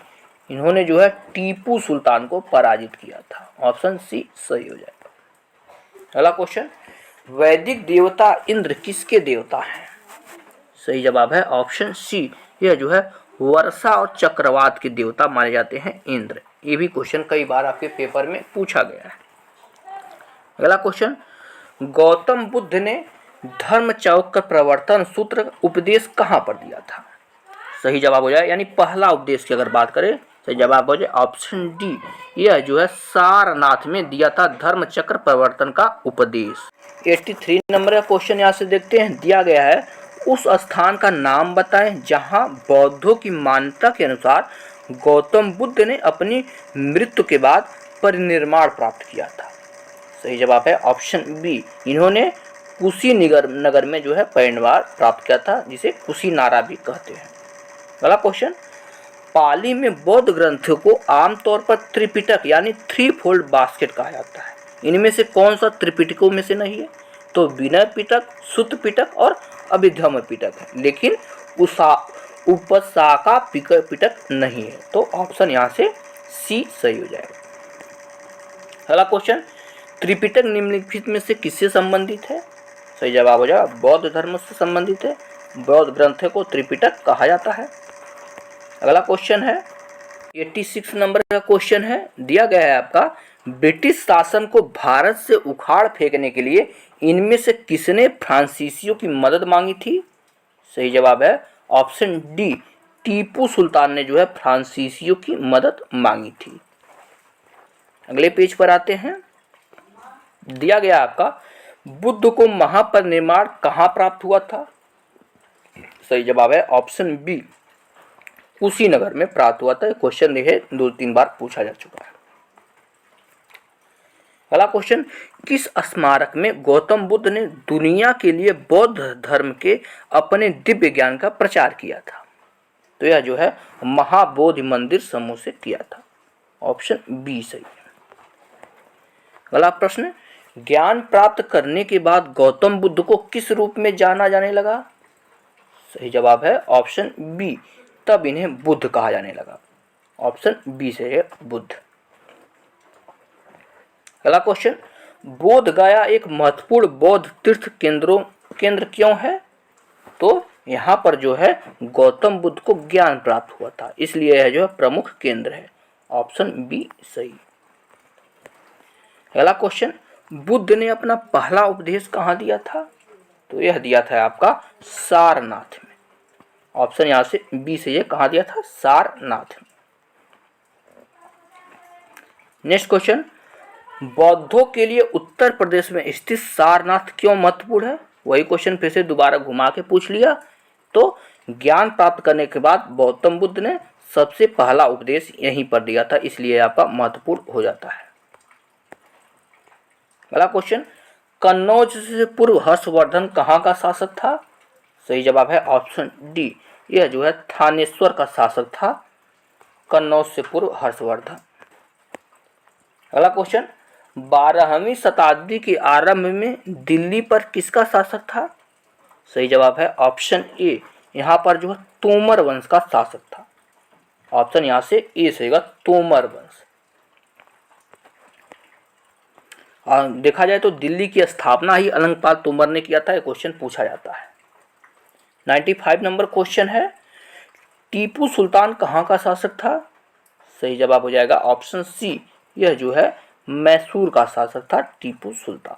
इन्होंने जो है टीपू सुल्तान को पराजित किया था। ऑप्शन सी सही हो जाएगा। अगला क्वेश्चन, वैदिक देवता इंद्र किसके देवता हैं? सही जवाब है ऑप्शन सी, यह जो है वर्षा और चक्रवात के देवता माने जाते हैं इंद्र। ये भी क्वेश्चन कई बार आपके पेपर में पूछा गया है। अगला क्वेश्चन, गौतम बुद्ध ने धर्म चौक प्रवर्तन सूत्र उपदेश कहाँ पर दिया था? सही जवाब हो जाए, यानी पहला उपदेश की अगर बात करें, सही जवाब हो जाए ऑप्शन डी, यह जो है सारनाथ में दिया था धर्म चक्र प्रवर्तन का उपदेश। 83 नंबर का क्वेश्चन यहाँ से देखते हैं। दिया गया है, उस स्थान का नाम बताएं जहां बौद्धों की मान्यता के अनुसार गौतम बुद्ध ने अपनी मृत्यु के बाद परिनिर्वाण प्राप्त किया था। सही जवाब है ऑप्शन बी, इन्होंने कुशीनगर में जो है परिनिर्वाण प्राप्त किया था, जिसे कुशीनारा भी कहते हैं। अगला क्वेश्चन, पाली में बौद्ध ग्रंथों को आमतौर पर त्रिपिटक यानी 3 फोल्ड बास्केट कहा जाता है, इनमें से कौन सा त्रिपिटकों में से नहीं है? तो विनय पिटक, सुत्त पिटक और अभिधम्म पिटक है, लेकिन उपसाका पिटक नहीं है। तो ऑप्शन यहाँ से सी सही हो जाएगा। अगला क्वेश्चन, त्रिपिटक निम्नलिखित में से किससे संबंधित है? सही जवाब हो जाएगा बौद्ध धर्म से संबंधित है। बौद्ध ग्रंथों को त्रिपिटक कहा जाता है। अगला क्वेश्चन है 86 नंबर का क्वेश्चन है। दिया गया है आपका, ब्रिटिश शासन को भारत से उखाड़ फेंकने के लिए इनमें से किसने फ्रांसीसियों की मदद मांगी थी? सही जवाब है ऑप्शन डी, टीपू सुल्तान ने जो है फ्रांसीसियों की मदद मांगी थी। अगले पेज पर आते हैं। दिया गया आपका, बुद्ध को महापरिनिर्वाण कहाँ प्राप्त हुआ था? सही जवाब है ऑप्शन बी, कुशीनगर में प्राप्त हुआ था। क्वेश्चन देखे 2-3 बार पूछा जा चुका है। अगला क्वेश्चन, किस स्मारक में गौतम बुद्ध ने दुनिया के लिए बौद्ध धर्म के अपने दिव्य ज्ञान का प्रचार किया था? तो यह जो है महाबोधि मंदिर समूह से किया था। ऑप्शन बी सही है। अगला प्रश्न, ज्ञान प्राप्त करने के बाद गौतम बुद्ध को किस रूप में जाना जाने लगा? सही जवाब है ऑप्शन बी, तब इन्हें बुद्ध कहा जाने लगा। ऑप्शन बी से है बुद्ध। अगला क्वेश्चन, बोध गया एक महत्वपूर्ण बौद्ध तीर्थ केंद्र क्यों है? तो यहाँ पर जो है गौतम बुद्ध को ज्ञान प्राप्त हुआ था, इसलिए यह जो है प्रमुख केंद्र है। ऑप्शन बी सही। अगला क्वेश्चन, बुद्ध ने अपना पहला उपदेश कहाँ दिया था? तो यह दिया था आपका सारनाथ में। ऑप्शन यहाँ से बी से ये कहाँ दिया था? सारनाथ में। नेक्स्ट क्वेश्चन, बौद्धों के लिए उत्तर प्रदेश में स्थित सारनाथ क्यों महत्वपूर्ण है? वही क्वेश्चन फिर से दोबारा घुमा के पूछ लिया। तो ज्ञान प्राप्त करने के बाद गौतम बुद्ध ने सबसे पहला उपदेश यहीं पर दिया था, इसलिए आपका महत्वपूर्ण हो जाता है। अगला क्वेश्चन, कन्नौज से पूर्व हर्षवर्धन कहाँ का शासक था? सही जवाब है ऑप्शन डी, यह जो है थानेश्वर का शासक था। कन्नौज से पूर्व हर्षवर्धन। अगला क्वेश्चन, 12वीं शताब्दी के आरंभ में दिल्ली पर किसका शासक था? सही जवाब है ऑप्शन ए, यहाँ पर जो है तोमर वंश का शासक था। ऑप्शन यहाँ से ए सेगा, तोमर वंश। देखा जाए तो दिल्ली की स्थापना ही अलंगपाल तोमर ने किया था, यह क्वेश्चन पूछा जाता है। 95 नंबर क्वेश्चन है, टीपू सुल्तान कहाँ का शासक था? सही जवाब हो जाएगा ऑप्शन सी, यह जो है मैसूर का शासक था टीपू सुल्तान।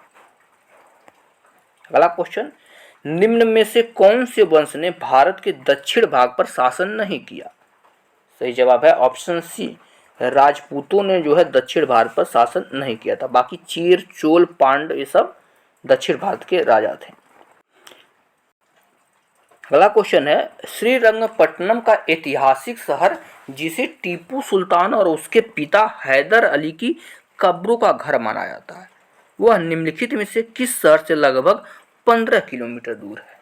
अगला क्वेश्चन, निम्न में से कौन से वंश ने भारत के दक्षिण भाग पर शासन नहीं किया? सही जवाब है ऑप्शन सी, राजपूतों ने जो है दक्षिण भारत पर शासन नहीं किया था। बाकी चीर, चोल, पांड ये सब दक्षिण भारत के राजा थे। अगला क्वेश्चन है, श्रीरंगपट्टनम का ऐतिहासिक शहर जिसे टीपू सुल्तान और उसके पिता हैदर अली की कब्रों का घर माना जाता है, वह निम्नलिखित में से किस शहर से लगभग 15 किलोमीटर दूर है?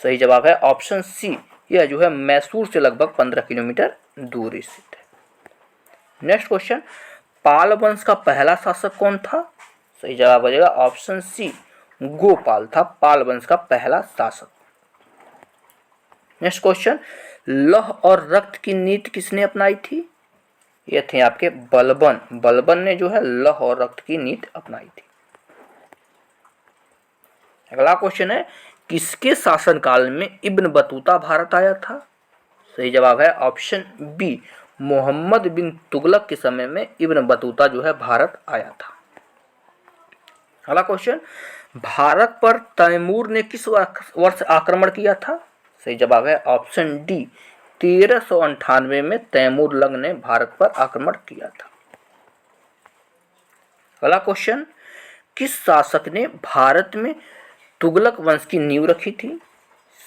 सही जवाब है ऑप्शन सी, यह जो है मैसूर से लगभग 15 किलोमीटर दूर स्थित है। नेक्स्ट क्वेश्चन, पाल वंश का पहला शासक कौन था? सही जवाब हो जाएगा ऑप्शन सी, गोपाल था पाल वंश का पहला शासक। नेक्स्ट क्वेश्चन, लौह और रक्त की नीति किसने अपनाई थी? ये थे आपके बलबन। बलबन ने जो है लौह और रक्त की नीति अपनाई थी। अगला क्वेश्चन है, किसके शासनकाल में इब्न बतूता भारत आया था? सही जवाब है ऑप्शन बी, मोहम्मद बिन तुगलक के समय में इब्न बतूता जो है भारत आया था। अगला क्वेश्चन, भारत पर तैमूर ने किस वर्ष आक्रमण किया था? सही जवाब है ऑप्शन डी, 1398 में तैमूर लंग ने भारत पर आक्रमण किया था। अगला क्वेश्चन, किस शासक ने भारत में तुगलक वंश की नींव रखी थी?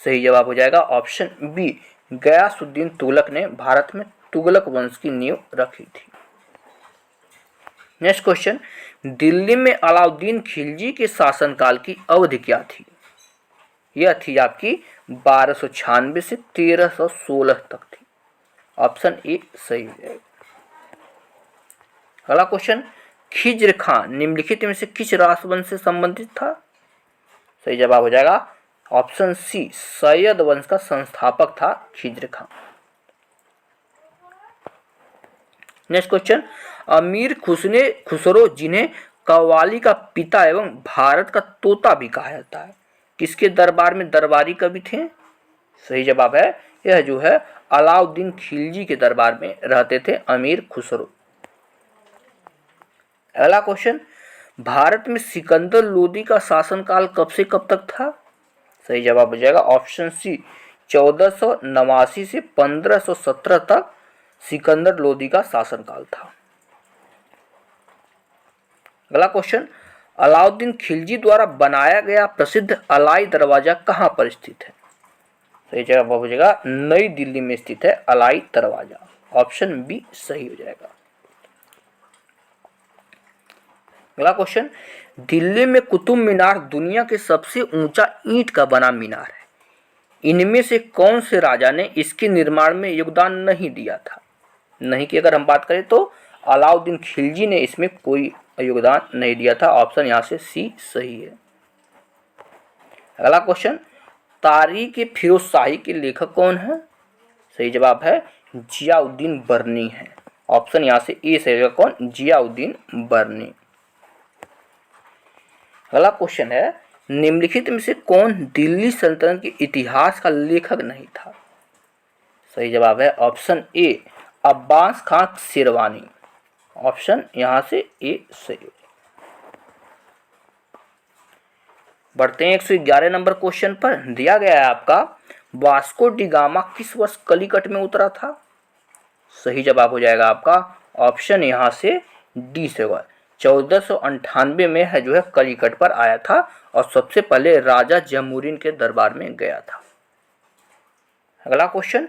सही जवाब हो जाएगा ऑप्शन बी, गयासुद्दीन तुगलक ने भारत में तुगलक वंश की नींव रखी थी। नेक्स्ट क्वेश्चन, दिल्ली में अलाउद्दीन खिलजी के शासनकाल की अवधि क्या थी? यह थी आपकी 1296 से 1316 तक थी। ऑप्शन ए सही है। अगला क्वेश्चन, खिज्र खां निम्नलिखित में से किस राजवंश से संबंधित था? सही जवाब हो जाएगा ऑप्शन सी, सैयद वंश का संस्थापक था खिज्र खां। नेक्स्ट क्वेश्चन, अमीर खुसरो जिन्हें कव्वाली का पिता एवं भारत का तोता भी कहा जाता है, किसके दरबार में दरबारी कवि थे? सही जवाब है, यह जो है अलाउद्दीन खिलजी के दरबार में रहते थे अमीर खुसरो। अगला क्वेश्चन, भारत में सिकंदर लोदी का शासनकाल कब से कब तक था? सही जवाब हो जाएगा ऑप्शन सी, 1489 से 1517 तक सिकंदर लोदी का शासनकाल था। अगला क्वेश्चन, अलाउद्दीन खिलजी द्वारा बनाया गया प्रसिद्ध अलाई दरवाजा कहाँ पर स्थित है? सही जवाब हो जाएगा नई दिल्ली में स्थित है अलाई दरवाजा, ऑप्शन बी सही हो जाएगा। अगला क्वेश्चन, दिल्ली में कुतुब मीनार दुनिया के सबसे ऊंचा ईंट का बना मीनार है। इनमें से कौन से राजा ने इसके निर्माण में योगदान नहीं दिया था? नहीं की अगर हम बात करें तो अलाउद्दीन खिलजी ने इसमें कोई योगदान नहीं दिया था, ऑप्शन यहाँ से सी सही है। अगला क्वेश्चन, तारीख फिरोज शाही के लेखक कौन है? सही जवाब है जियाउद्दीन बर्नी है, ऑप्शन यहाँ से ए सही होगा। कौन? जियाउद्दीन बर्नी। अगला क्वेश्चन है, निम्नलिखित में से कौन दिल्ली सल्तनत के इतिहास का लेखक नहीं था? सही जवाब है option A, Abbas Khan sherwani, option यहाँ से ए सही। बढ़ते हैं 111 नंबर क्वेश्चन पर। दिया गया है आपका, वास्को डी गामा किस वर्ष कलिकट में उतरा था? सही जवाब हो जाएगा आपका ऑप्शन यहाँ से डी से होगा। 1498 में है जो है कलिकट पर आया था और सबसे पहले राजा जमूरीन के दरबार में गया था। अगला क्वेश्चन,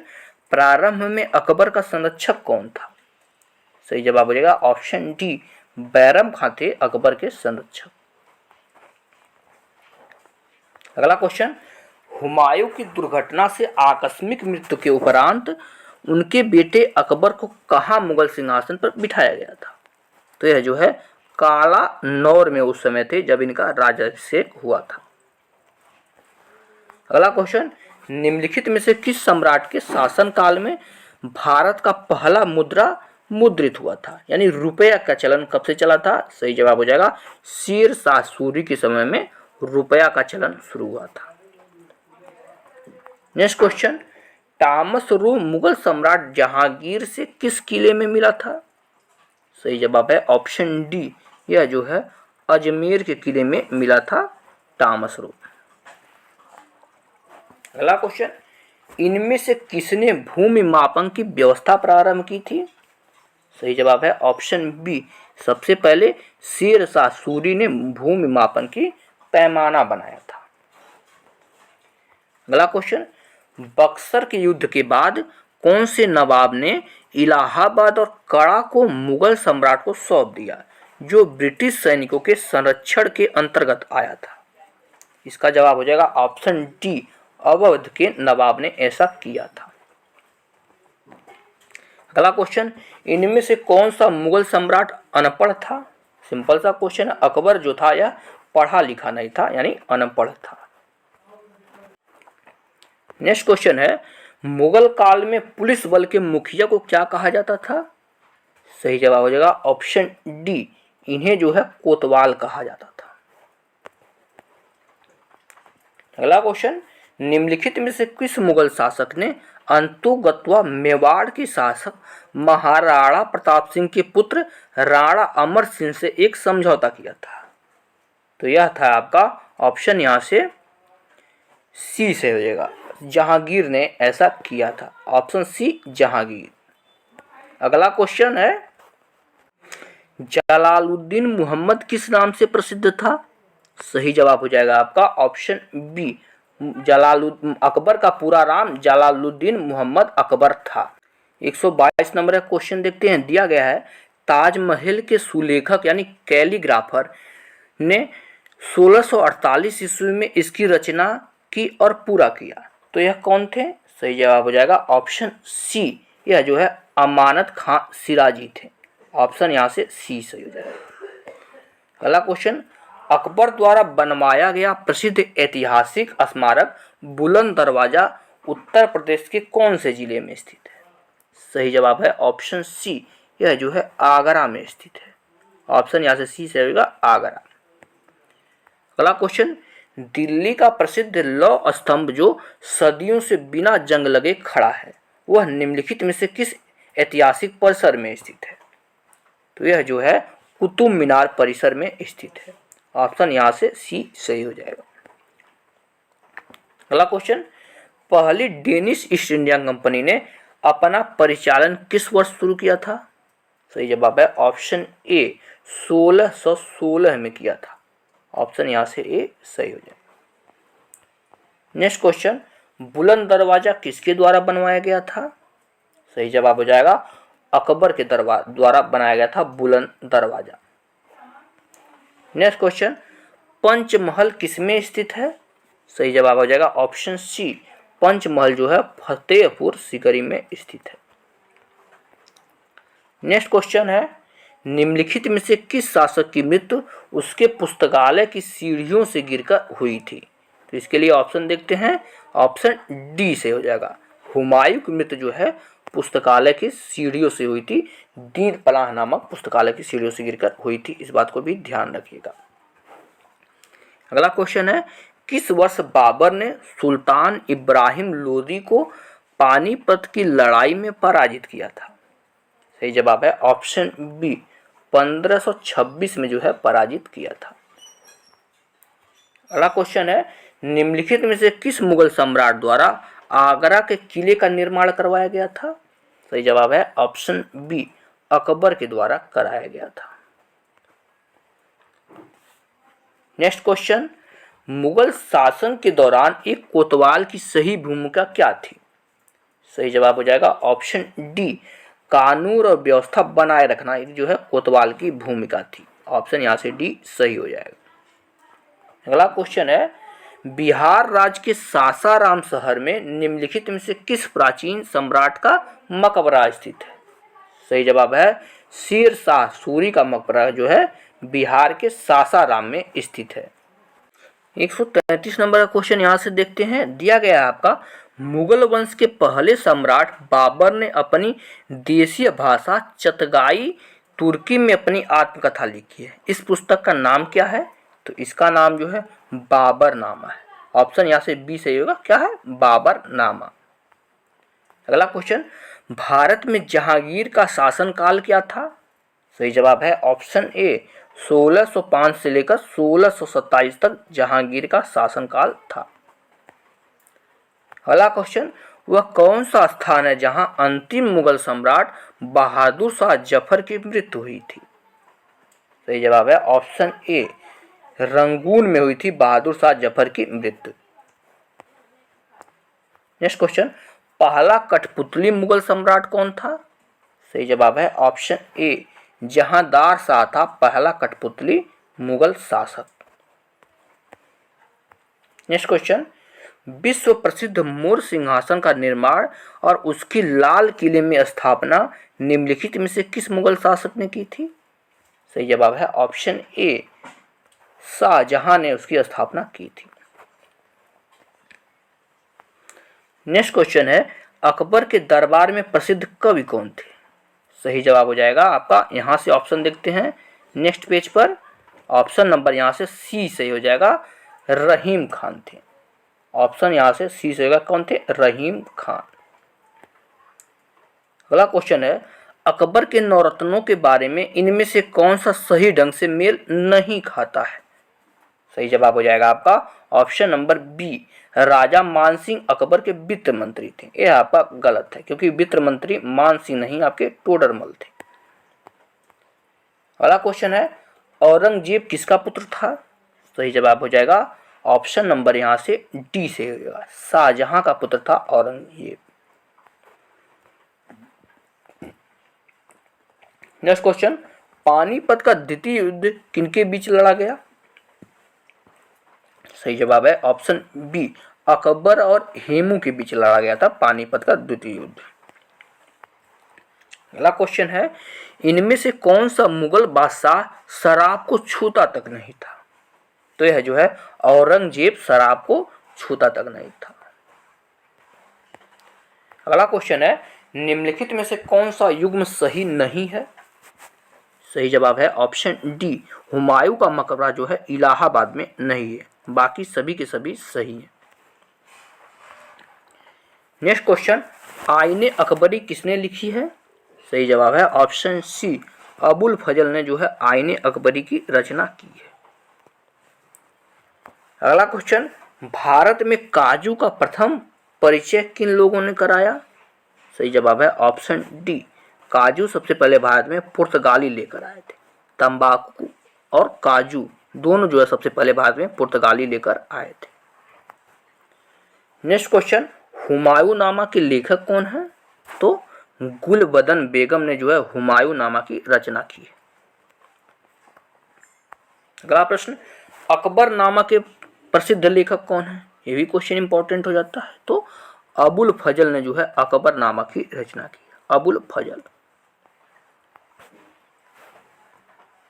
प्रारंभ में अकबर का संरक्षक कौन था? सही जवाब हो जाएगा ऑप्शन डी, बैरम खां थे अकबर के संरक्षक। अगला क्वेश्चन, हुमायूं की दुर्घटना से आकस्मिक मृत्यु के उपरांत उनके बेटे अकबर को कहाँ मुगल सिंहासन पर बिठाया गया था? तो यह जो है काला नौर में उस समय थे जब इनका राज्याभिषेक हुआ था। अगला क्वेश्चन, निम्नलिखित में से किस सम्राट के शासनकाल में भारत का पहला मुद्रा मुद्रित हुआ था? यानी रुपया का चलन कब से चला था? सही जवाब हो जाएगा शेर शाह सूरी के समय में रुपया का चलन शुरू हुआ था। Next question, Thomas Roe Mughal सम्राट जहांगीर से किस किले में मिला था? सही जवाब है ऑप्शन डी, यह जो है अजमेर के किले में मिला था टॉमस रो। अगला क्वेश्चन, इनमें से किसने भूमि मापन की व्यवस्था प्रारंभ की थी? सही जवाब है ऑप्शन बी, सबसे पहले शेर शाह सूरी ने भूमि मापन की पैमाना बनाया था। अगला क्वेश्चन, बक्सर के युद्ध के बाद कौन से नवाब ने इलाहाबाद और कड़ा को मुगल सम्राट को सौंप दिया जो ब्रिटिश सैनिकों के संरक्षण के अंतर्गत आया था? इसका जवाब हो जाएगा ऑप्शन डी, अवध के नवाब ने ऐसा किया था। अगला क्वेश्चन, इनमें से कौन सा मुगल सम्राट अनपढ़ था? सिंपल सा क्वेश्चन है, अकबर जो था यह पढ़ा लिखा नहीं था यानी अनपढ़ था। नेक्स्ट क्वेश्चन है, मुगल काल में पुलिस बल के मुखिया को क्या कहा जाता था? सही जवाब हो जाएगा ऑप्शन डी, इन्हें जो है कोतवाल कहा जाता था। अगला क्वेश्चन, निम्नलिखित में से किस मुगल शासक ने अंतोगत्वा मेवाड़ के शासक महाराणा प्रताप सिंह के पुत्र राणा अमर सिंह से एक समझौता किया था? तो यह था आपका ऑप्शन यहाँ से सी से हो जाएगा, जहांगीर ने ऐसा किया था, ऑप्शन सी जहांगीर। अगला क्वेश्चन है, जलालुद्दीन मुहम्मद किस नाम से प्रसिद्ध था? सही जवाब हो जाएगा आपका ऑप्शन बी, अकबर का पूरा नाम जलालुद्दीन मुहम्मद अकबर था। 122 नंबर का क्वेश्चन देखते हैं। दिया गया है, ताजमहल के सुलेखक यानी कैलीग्राफर ने 1648 ईस्वी में इसकी रचना की और पूरा किया, तो यह कौन थे? सही जवाब हो जाएगा ऑप्शन सी, यह जो है अमानत खां सिराजी थे, ऑप्शन यहाँ से सी सही हो जाएगा। अगला क्वेश्चन, अकबर द्वारा बनवाया गया प्रसिद्ध ऐतिहासिक स्मारक बुलंद दरवाजा उत्तर प्रदेश के कौन से जिले में स्थित है? सही जवाब है ऑप्शन सी, यह जो है आगरा में स्थित है, ऑप्शन यहाँ से सी से होगा आगरा। अगला क्वेश्चन, दिल्ली का प्रसिद्ध लौह स्तंभ जो सदियों से बिना जंग लगे खड़ा है वह निम्नलिखित में से किस ऐतिहासिक परिसर में स्थित है? तो यह जो है कुतुब मीनार परिसर में स्थित है। ऑप्शन यहाँ से सी सही हो जाएगा। अगला क्वेश्चन, पहली डेनिश ईस्ट इंडिया कंपनी ने अपना परिचालन किस वर्ष शुरू किया था? सही जवाब है ऑप्शन ए 1616 में किया था। ऑप्शन यहाँ से ए सही हो जाएगा। नेक्स्ट क्वेश्चन, बुलंद दरवाजा किसके द्वारा बनवाया गया था? सही जवाब हो जाएगा अकबर के द्वारा बनाया गया था बुलंद दरवाजा। नेक्स्ट क्वेश्चन, पंचमहल किसमें स्थित है? सही जवाब हो जाएगा ऑप्शन सी, पंचमहल जो है फतेहपुर सीकरी में स्थित है। नेक्स्ट क्वेश्चन है, निम्नलिखित में से किस शासक की मृत्यु उसके पुस्तकालय की सीढ़ियों से गिरकर हुई थी? तो इसके लिए ऑप्शन देखते हैं, ऑप्शन डी से हो जाएगा। हुमायूं की मृत्यु जो है पुस्तकालय की सीढ़ियों से हुई थी, दीन पलाह नामक पुस्तकालय की सीढ़ियों से गिरकर हुई थी। इस बात को भी ध्यान रखिएगा। अगला क्वेश्चन है, किस वर्ष बाबर ने सुल्तान इब्राहिम लोदी को पानीपत की लड़ाई में पराजित किया था? सही जवाब है ऑप्शन बी, 1526 में जो है पराजित किया था। अगला क्वेश्चन है, निम्नलिखित में से किस मुगल सम्राट द्वारा आगरा के किले का निर्माण करवाया गया था? सही जवाब है ऑप्शन बी, अकबर के द्वारा कराया गया था। नेक्स्ट क्वेश्चन, मुगल शासन के दौरान एक कोतवाल की सही भूमिका क्या थी? सही जवाब हो जाएगा ऑप्शन डी, कानून और व्यवस्था बनाए रखना जो है कोतवाल की भूमिका थी। ऑप्शन यहाँ से डी सही हो जाएगा। अगला क्वेश्चन है, बिहार राज्य के सासाराम शहर में निम्नलिखित में से किस प्राचीन सम्राट का मकबरा स्थित है? सही जवाब है शेर शाह सूरी का मकबरा जो है बिहार के सासाराम में स्थित है। 133 नंबर का क्वेश्चन यहाँ से देखते हैं। दिया गया है आपका, मुगल वंश के पहले सम्राट बाबर ने अपनी देशीय भाषा चतगाई तुर्की में अपनी आत्मकथा लिखी है। इस पुस्तक का नाम क्या है? तो इसका नाम जो है बाबरनामा है। ऑप्शन यहाँ से बी सही होगा, क्या है? बाबरनामा। अगला क्वेश्चन, भारत में जहांगीर का शासनकाल क्या था? सही जवाब है ऑप्शन ए, 1605 से लेकर 1627 तक जहांगीर का शासनकाल था। अगला क्वेश्चन, वह कौन सा स्थान है जहां अंतिम मुगल सम्राट बहादुर शाह जफर की मृत्यु हुई थी? सही जवाब है ऑप्शन ए, रंगून में हुई थी बहादुर शाह जफर की मृत्यु। नेक्स्ट क्वेश्चन, पहला कठपुतली मुगल सम्राट कौन था? सही जवाब है ऑप्शन ए, जहांदार शाह था पहला कठपुतली मुगल शासक। नेक्स्ट क्वेश्चन, विश्व प्रसिद्ध मोर सिंहासन का निर्माण और उसकी लाल किले में स्थापना निम्नलिखित में से किस मुगल शासक ने की थी? सही जवाब है ऑप्शन ए, शाहजहां ने उसकी स्थापना की थी। नेक्स्ट क्वेश्चन है, अकबर के दरबार में प्रसिद्ध कवि कौन थे? सही जवाब हो जाएगा आपका, यहां से ऑप्शन देखते हैं नेक्स्ट पेज पर। ऑप्शन नंबर यहां से सी सही हो जाएगा, रहीम खान थे। ऑप्शन यहां से सी से होगा, कौन थे? रहीम खान। अगला क्वेश्चन है, अकबर के नौरत्नों के बारे में इनमें से कौन सा सही ढंग से मेल नहीं खाता है? सही जवाब हो जाएगा आपका ऑप्शन नंबर बी, राजा मान सिंह अकबर के वित्त मंत्री थे। यह आपका गलत है, क्योंकि वित्त मंत्री मान सिंह नहीं आपके टोडरमल थे। अगला क्वेश्चन है, औरंगजेब किसका पुत्र था? सही जवाब हो जाएगा ऑप्शन नंबर यहां से डी से होगा, शाहजहां का पुत्र था औरंगजेब। नेक्स्ट क्वेश्चन, पानीपत का द्वितीय युद्ध किनके बीच लड़ा गया? सही जवाब है ऑप्शन बी, अकबर और हेमू के बीच लड़ा गया था पानीपत का द्वितीय युद्ध। अगला क्वेश्चन है, इनमें से कौन सा मुगल बादशाह शराब को छूता तक नहीं था? तो यह जो है औरंगजेब शराब को छूता तक नहीं था। अगला क्वेश्चन है, निम्नलिखित में से कौन सा युग्म सही नहीं है? सही जवाब है ऑप्शन डी, हुमायूं का मकबरा जो है इलाहाबाद में नहीं है, बाकी सभी के सभी सही है। नेक्स्ट क्वेश्चन, आईने अकबरी किसने लिखी है? सही जवाब है ऑप्शन सी, अबुल फजल ने जो है आईने अकबरी की रचना की है। अगला क्वेश्चन, भारत में काजू का प्रथम परिचय किन लोगों ने कराया? सही जवाब है ऑप्शन डी, काजू सबसे पहले भारत में पुर्तगाली लेकर आए थे। तंबाकू और काजू दोनों जो है सबसे पहले भारत में पुर्तगाली लेकर आए थे। नेक्स्ट क्वेश्चन, हुमायूं नामा के लेखक कौन है? तो गुलबदन बेगम ने जो है हुमायूं नामा की रचना की है। अगला प्रश्न, अकबर नामा के प्रसिद्ध लेखक कौन है? ये भी क्वेश्चन इंपॉर्टेंट हो जाता है। तो अबुल फजल ने जो है अकबर नामा की रचना की, अबुल फजल।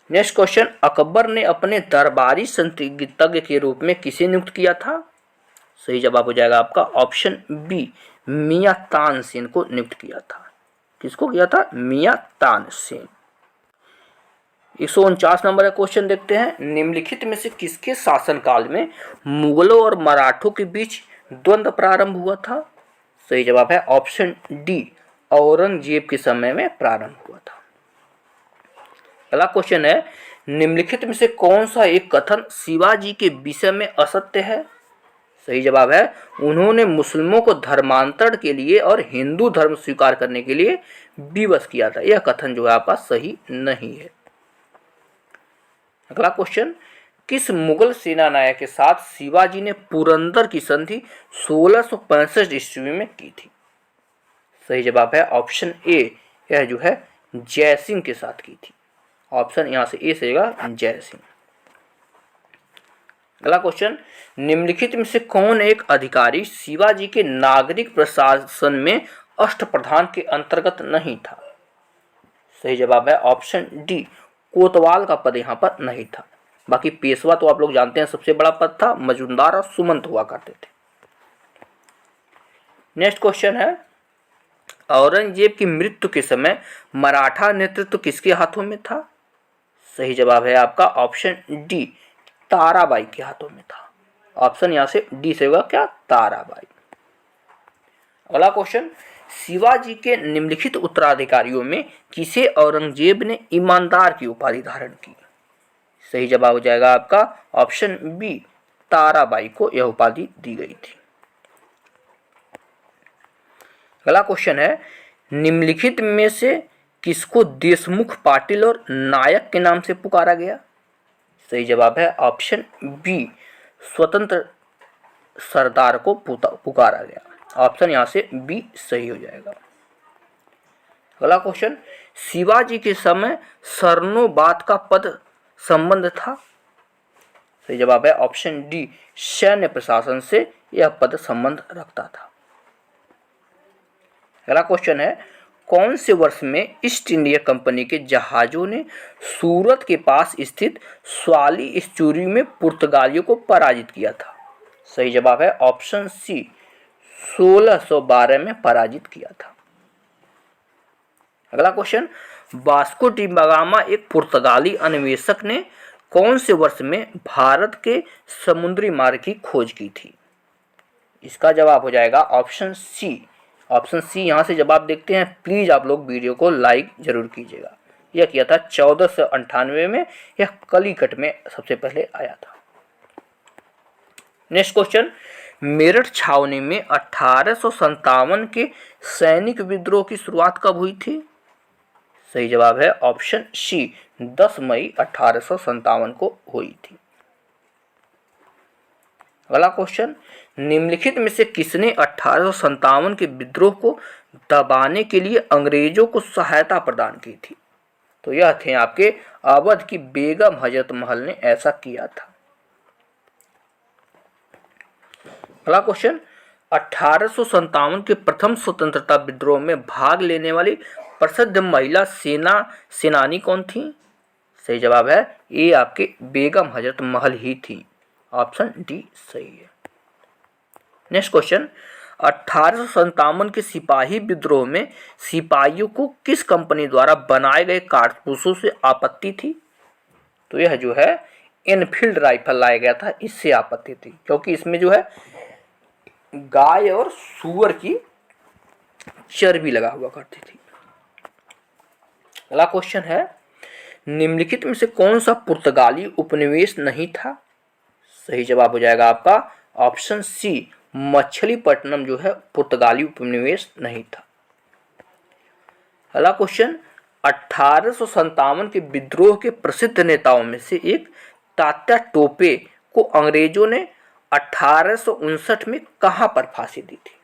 नेक्स्ट क्वेश्चन, अकबर ने अपने दरबारी संगीतज्ञ के रूप में किसे नियुक्त किया था? सही जवाब हो जाएगा आपका ऑप्शन बी, मियां तानसेन को नियुक्त किया था। किसको किया था? मियां तानसेन। 149 नंबर का क्वेश्चन देखते हैं, निम्नलिखित में से किसके शासनकाल में मुगलों और मराठों के बीच द्वंद्व प्रारंभ हुआ था? सही जवाब है ऑप्शन डी, औरंगजेब के समय में प्रारंभ हुआ था। अगला क्वेश्चन है, निम्नलिखित में से कौन सा एक कथन शिवाजी के विषय में असत्य है? सही जवाब है, उन्होंने मुस्लिमों को धर्मांतरण के लिए और हिंदू धर्म स्वीकार करने के लिए विवश किया था। यह कथन जो है आपका सही नहीं है। अगला क्वेश्चन, किस मुगल सेना नायक के साथ शिवाजी ने पुरंदर की संधि 1665 ईस्वी में की थी? सही जवाब है ऑप्शन ए, यह जो है जय सिंह के साथ की थी। ऑप्शन यहां से ए सेगा जय सिंह। अगला क्वेश्चन, निम्नलिखित में से कौन एक अधिकारी शिवाजी के नागरिक प्रशासन में अष्टप्रधान के अंतर्गत नहीं था? सही जवाब है ऑप्शन डी, कोतवाल का पद यहाँ पर नहीं था। बाकी पेशवा तो आप लोग जानते हैं सबसे बड़ा पद था, मजूमदार और सुमंत हुआ करते थे। नेक्स्ट क्वेश्चन है, औरंगजेब की मृत्यु के समय मराठा नेतृत्व किसके हाथों में था? सही जवाब है आपका ऑप्शन डी, ताराबाई के हाथों में था। ऑप्शन यहां से डी से होगा क्या? ताराबाई। अगला क्वेश्चन, शिवाजी के निम्नलिखित उत्तराधिकारियों में किसे औरंगजेब ने ईमानदार की उपाधि धारण की? सही जवाब हो जाएगा आपका ऑप्शन बी, ताराबाई को यह उपाधि दी गई थी। अगला क्वेश्चन है, निम्नलिखित में से किसको देशमुख, पाटिल और नायक के नाम से पुकारा गया? सही जवाब है ऑप्शन बी, स्वतंत्र सरदार को पुकारा गया। ऑप्शन यहां से बी सही हो जाएगा। अगला क्वेश्चन, शिवाजी के समय सरनोबात का पद संबंध था? सही जवाब है ऑप्शन डी, सैन्य प्रशासन से यह पद संबंध रखता था। अगला क्वेश्चन है, कौन से वर्ष में ईस्ट इंडिया कंपनी के जहाजों ने सूरत के पास स्थित स्वाली एस्चुरी में पुर्तगालियों को पराजित किया था? सही जवाब है ऑप्शन सी, 1612 में पराजित किया था। अगला क्वेश्चन, वास्को डी गामा एक पुर्तगाली अन्वेषक ने कौन से वर्ष में भारत के समुद्री मार्ग की खोज की थी? इसका जवाब हो जाएगा ऑप्शन सी। ऑप्शन सी यहाँ से जवाब देखते हैं। प्लीज आप लोग वीडियो को लाइक जरूर कीजिएगा। यह किया था 1498 में, यह कलीकट में सबसे पहले आया था। नेक्स्ट क्वेश्चन, मेरठ छावनी में 1857 के सैनिक विद्रोह की शुरुआत कब हुई थी? सही जवाब है ऑप्शन सी, 10 मई 1857 को हुई थी। अगला क्वेश्चन, निम्नलिखित में से किसने 1857 के विद्रोह को दबाने के लिए अंग्रेजों को सहायता प्रदान की थी? तो यह थे आपके अवध की बेगम हजरत महल ने ऐसा किया था। अगला क्वेश्चन, 1857 के प्रथम स्वतंत्रता विद्रोह में भाग लेने वाली प्रसिद्ध महिला सेनानी कौन थी? सही जवाब है ये आपके बेगम हजरत महल ही थी। ऑप्शन डी सही है। नेक्स्ट क्वेश्चन, 1857 के सिपाही विद्रोह में सिपाहियों को किस कंपनी द्वारा बनाए गए कारतूसों से आपत्ति थी? तो यह जो है एनफील्ड राइफल लाया गया था, इससे आपत्ति थी, क्योंकि इसमें जो है गाय और सूअर की चर्बी लगा हुआ करती थी। अगला क्वेश्चन है, निम्नलिखित में से कौन सा पुर्तगाली उपनिवेश नहीं था? सही जवाब हो जाएगा आपका ऑप्शन सी, मछलीपट्टनम जो है पुर्तगाली उपनिवेश नहीं था। अगला क्वेश्चन, 1857 के विद्रोह के प्रसिद्ध नेताओं में से एक तात्या टोपे को अंग्रेजों ने 1859 में कहां पर फांसी दी थी?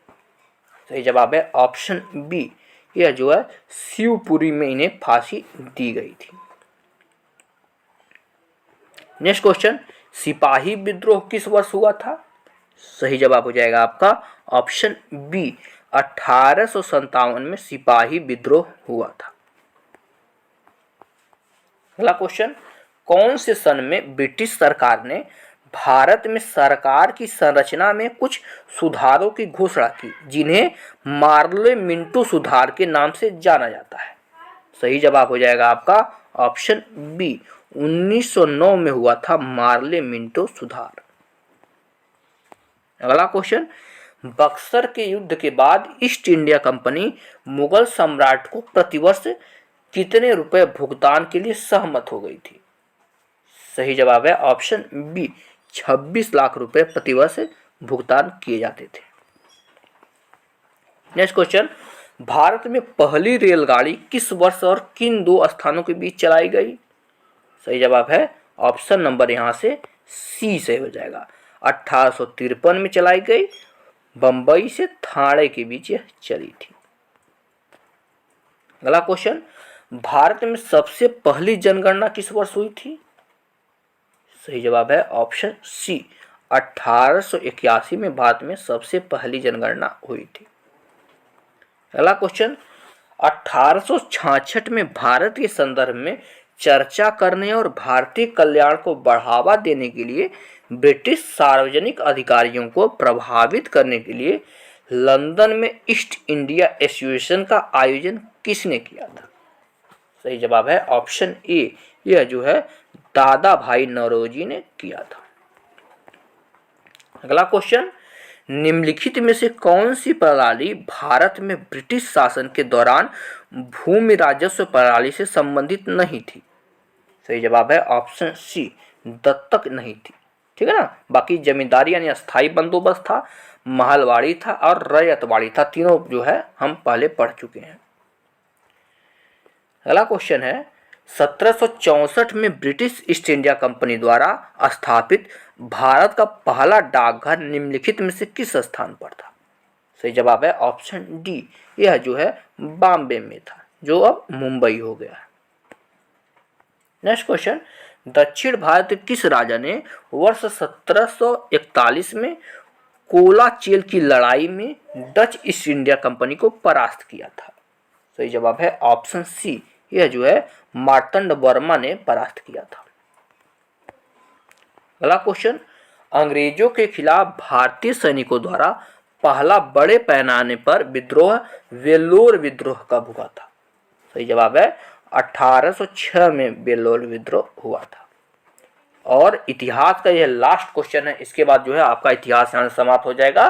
सही जवाब है ऑप्शन बी, यह जो है शिवपुरी में इन्हें फांसी दी गई थी। नेक्स्ट क्वेश्चन, सिपाही विद्रोह किस वर्ष हुआ था? सही जवाब हो जाएगा आपका ऑप्शन बी, 1857 में सिपाही विद्रोह हुआ था। अगला क्वेश्चन, कौन से सन में ब्रिटिश सरकार ने भारत में सरकार की संरचना में कुछ सुधारों की घोषणा की, जिन्हें मार्ले मिंटो सुधार के नाम से जाना जाता है? सही जवाब हो जाएगा आपका ऑप्शन बी, 1909 में हुआ था मार्ले मिंटो सुधार। अगला क्वेश्चन, बक्सर के युद्ध के बाद ईस्ट इंडिया कंपनी मुगल सम्राट को प्रतिवर्ष कितने रुपए भुगतान के लिए सहमत हो गई थी? सही जवाब है ऑप्शन बी, 26 लाख रुपए प्रतिवर्ष भुगतान किए जाते थे। नेक्स्ट क्वेश्चन, भारत में पहली रेलगाड़ी किस वर्ष और किन दो स्थानों के बीच चलाई गई? सही जवाब है ऑप्शन नंबर यहां से सी से हो जाएगा, 1853 में चलाई गई, बंबई से थाने के बीच यह चली थी। अगला क्वेश्चन, भारत में सबसे पहली जनगणना किस वर्ष हुई थी? सही जवाब है ऑप्शन सी, 1881 में भारत में सबसे पहली जनगणना हुई थी। अगला क्वेश्चन, 1866 में भारत के संदर्भ में चर्चा करने और भारतीय कल्याण को बढ़ावा देने के लिए ब्रिटिश सार्वजनिक अधिकारियों को प्रभावित करने के लिए लंदन में ईस्ट इंडिया एसोसिएशन का आयोजन किसने किया था? सही जवाब है ऑप्शन ए, यह जो है दादा भाई नौरोजी ने किया था। अगला क्वेश्चन, निम्नलिखित में से कौन सी प्रणाली भारत में ब्रिटिश शासन के दौरान भूमि राजस्व प्रणाली से संबंधित नहीं थी? सही जवाब है ऑप्शन सी, दत्तक नहीं थी। ठीक है ना, बाकी जमींदारी यानी अस्थायी बंदोबस्त था, महलवाड़ी था और रैयतवाड़ी था, तीनों जो है हम पहले पढ़ चुके हैं। अगला क्वेश्चन है, 1764 में ब्रिटिश ईस्ट इंडिया कंपनी द्वारा स्थापित भारत का पहला डाकघर निम्नलिखित में से किस स्थान पर था? सही जवाब है ऑप्शन डी, यह जो है बॉम्बे में था, जो अब मुंबई हो गया है। नेक्स्ट क्वेश्चन, दक्षिण भारत के किस राजा ने वर्ष 1741 में कोलाचेल की लड़ाई में डच ईस्ट इंडिया कंपनी को परास्त किया था? सही जवाब है ऑप्शन सी, यह जो है मार्तंड वर्मा ने परास्त किया था। अगला क्वेश्चन, अंग्रेजों के खिलाफ भारतीय सैनिकों द्वारा पहला बड़े पैमाने पर विद्रोह वेल्लोर विद्रोह कब हुआ था? सही जवाब है 1806 में वेल्लोर विद्रोह हुआ था। और इतिहास का यह लास्ट क्वेश्चन है, इसके बाद जो है आपका इतिहास यहाँ समाप्त हो जाएगा।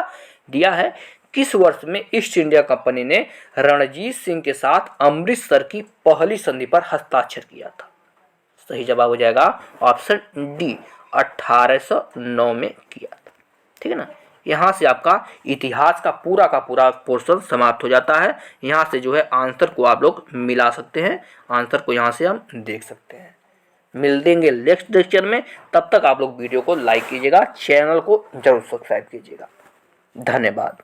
दिया है, किस वर्ष में ईस्ट इंडिया कंपनी ने रणजीत सिंह के साथ अमृतसर की पहली संधि पर हस्ताक्षर किया था? सही जवाब हो जाएगा ऑप्शन डी, 1809 में किया था। ठीक है ना, यहाँ से आपका इतिहास का पूरा पोर्शन समाप्त हो जाता है। यहाँ से जो है आंसर को आप लोग मिला सकते हैं, आंसर को यहाँ से हम देख सकते हैं। मिल देंगे नेक्स्ट लेक्चर में, तब तक आप लोग वीडियो को लाइक कीजिएगा, चैनल को जरूर सब्सक्राइब कीजिएगा। धन्यवाद।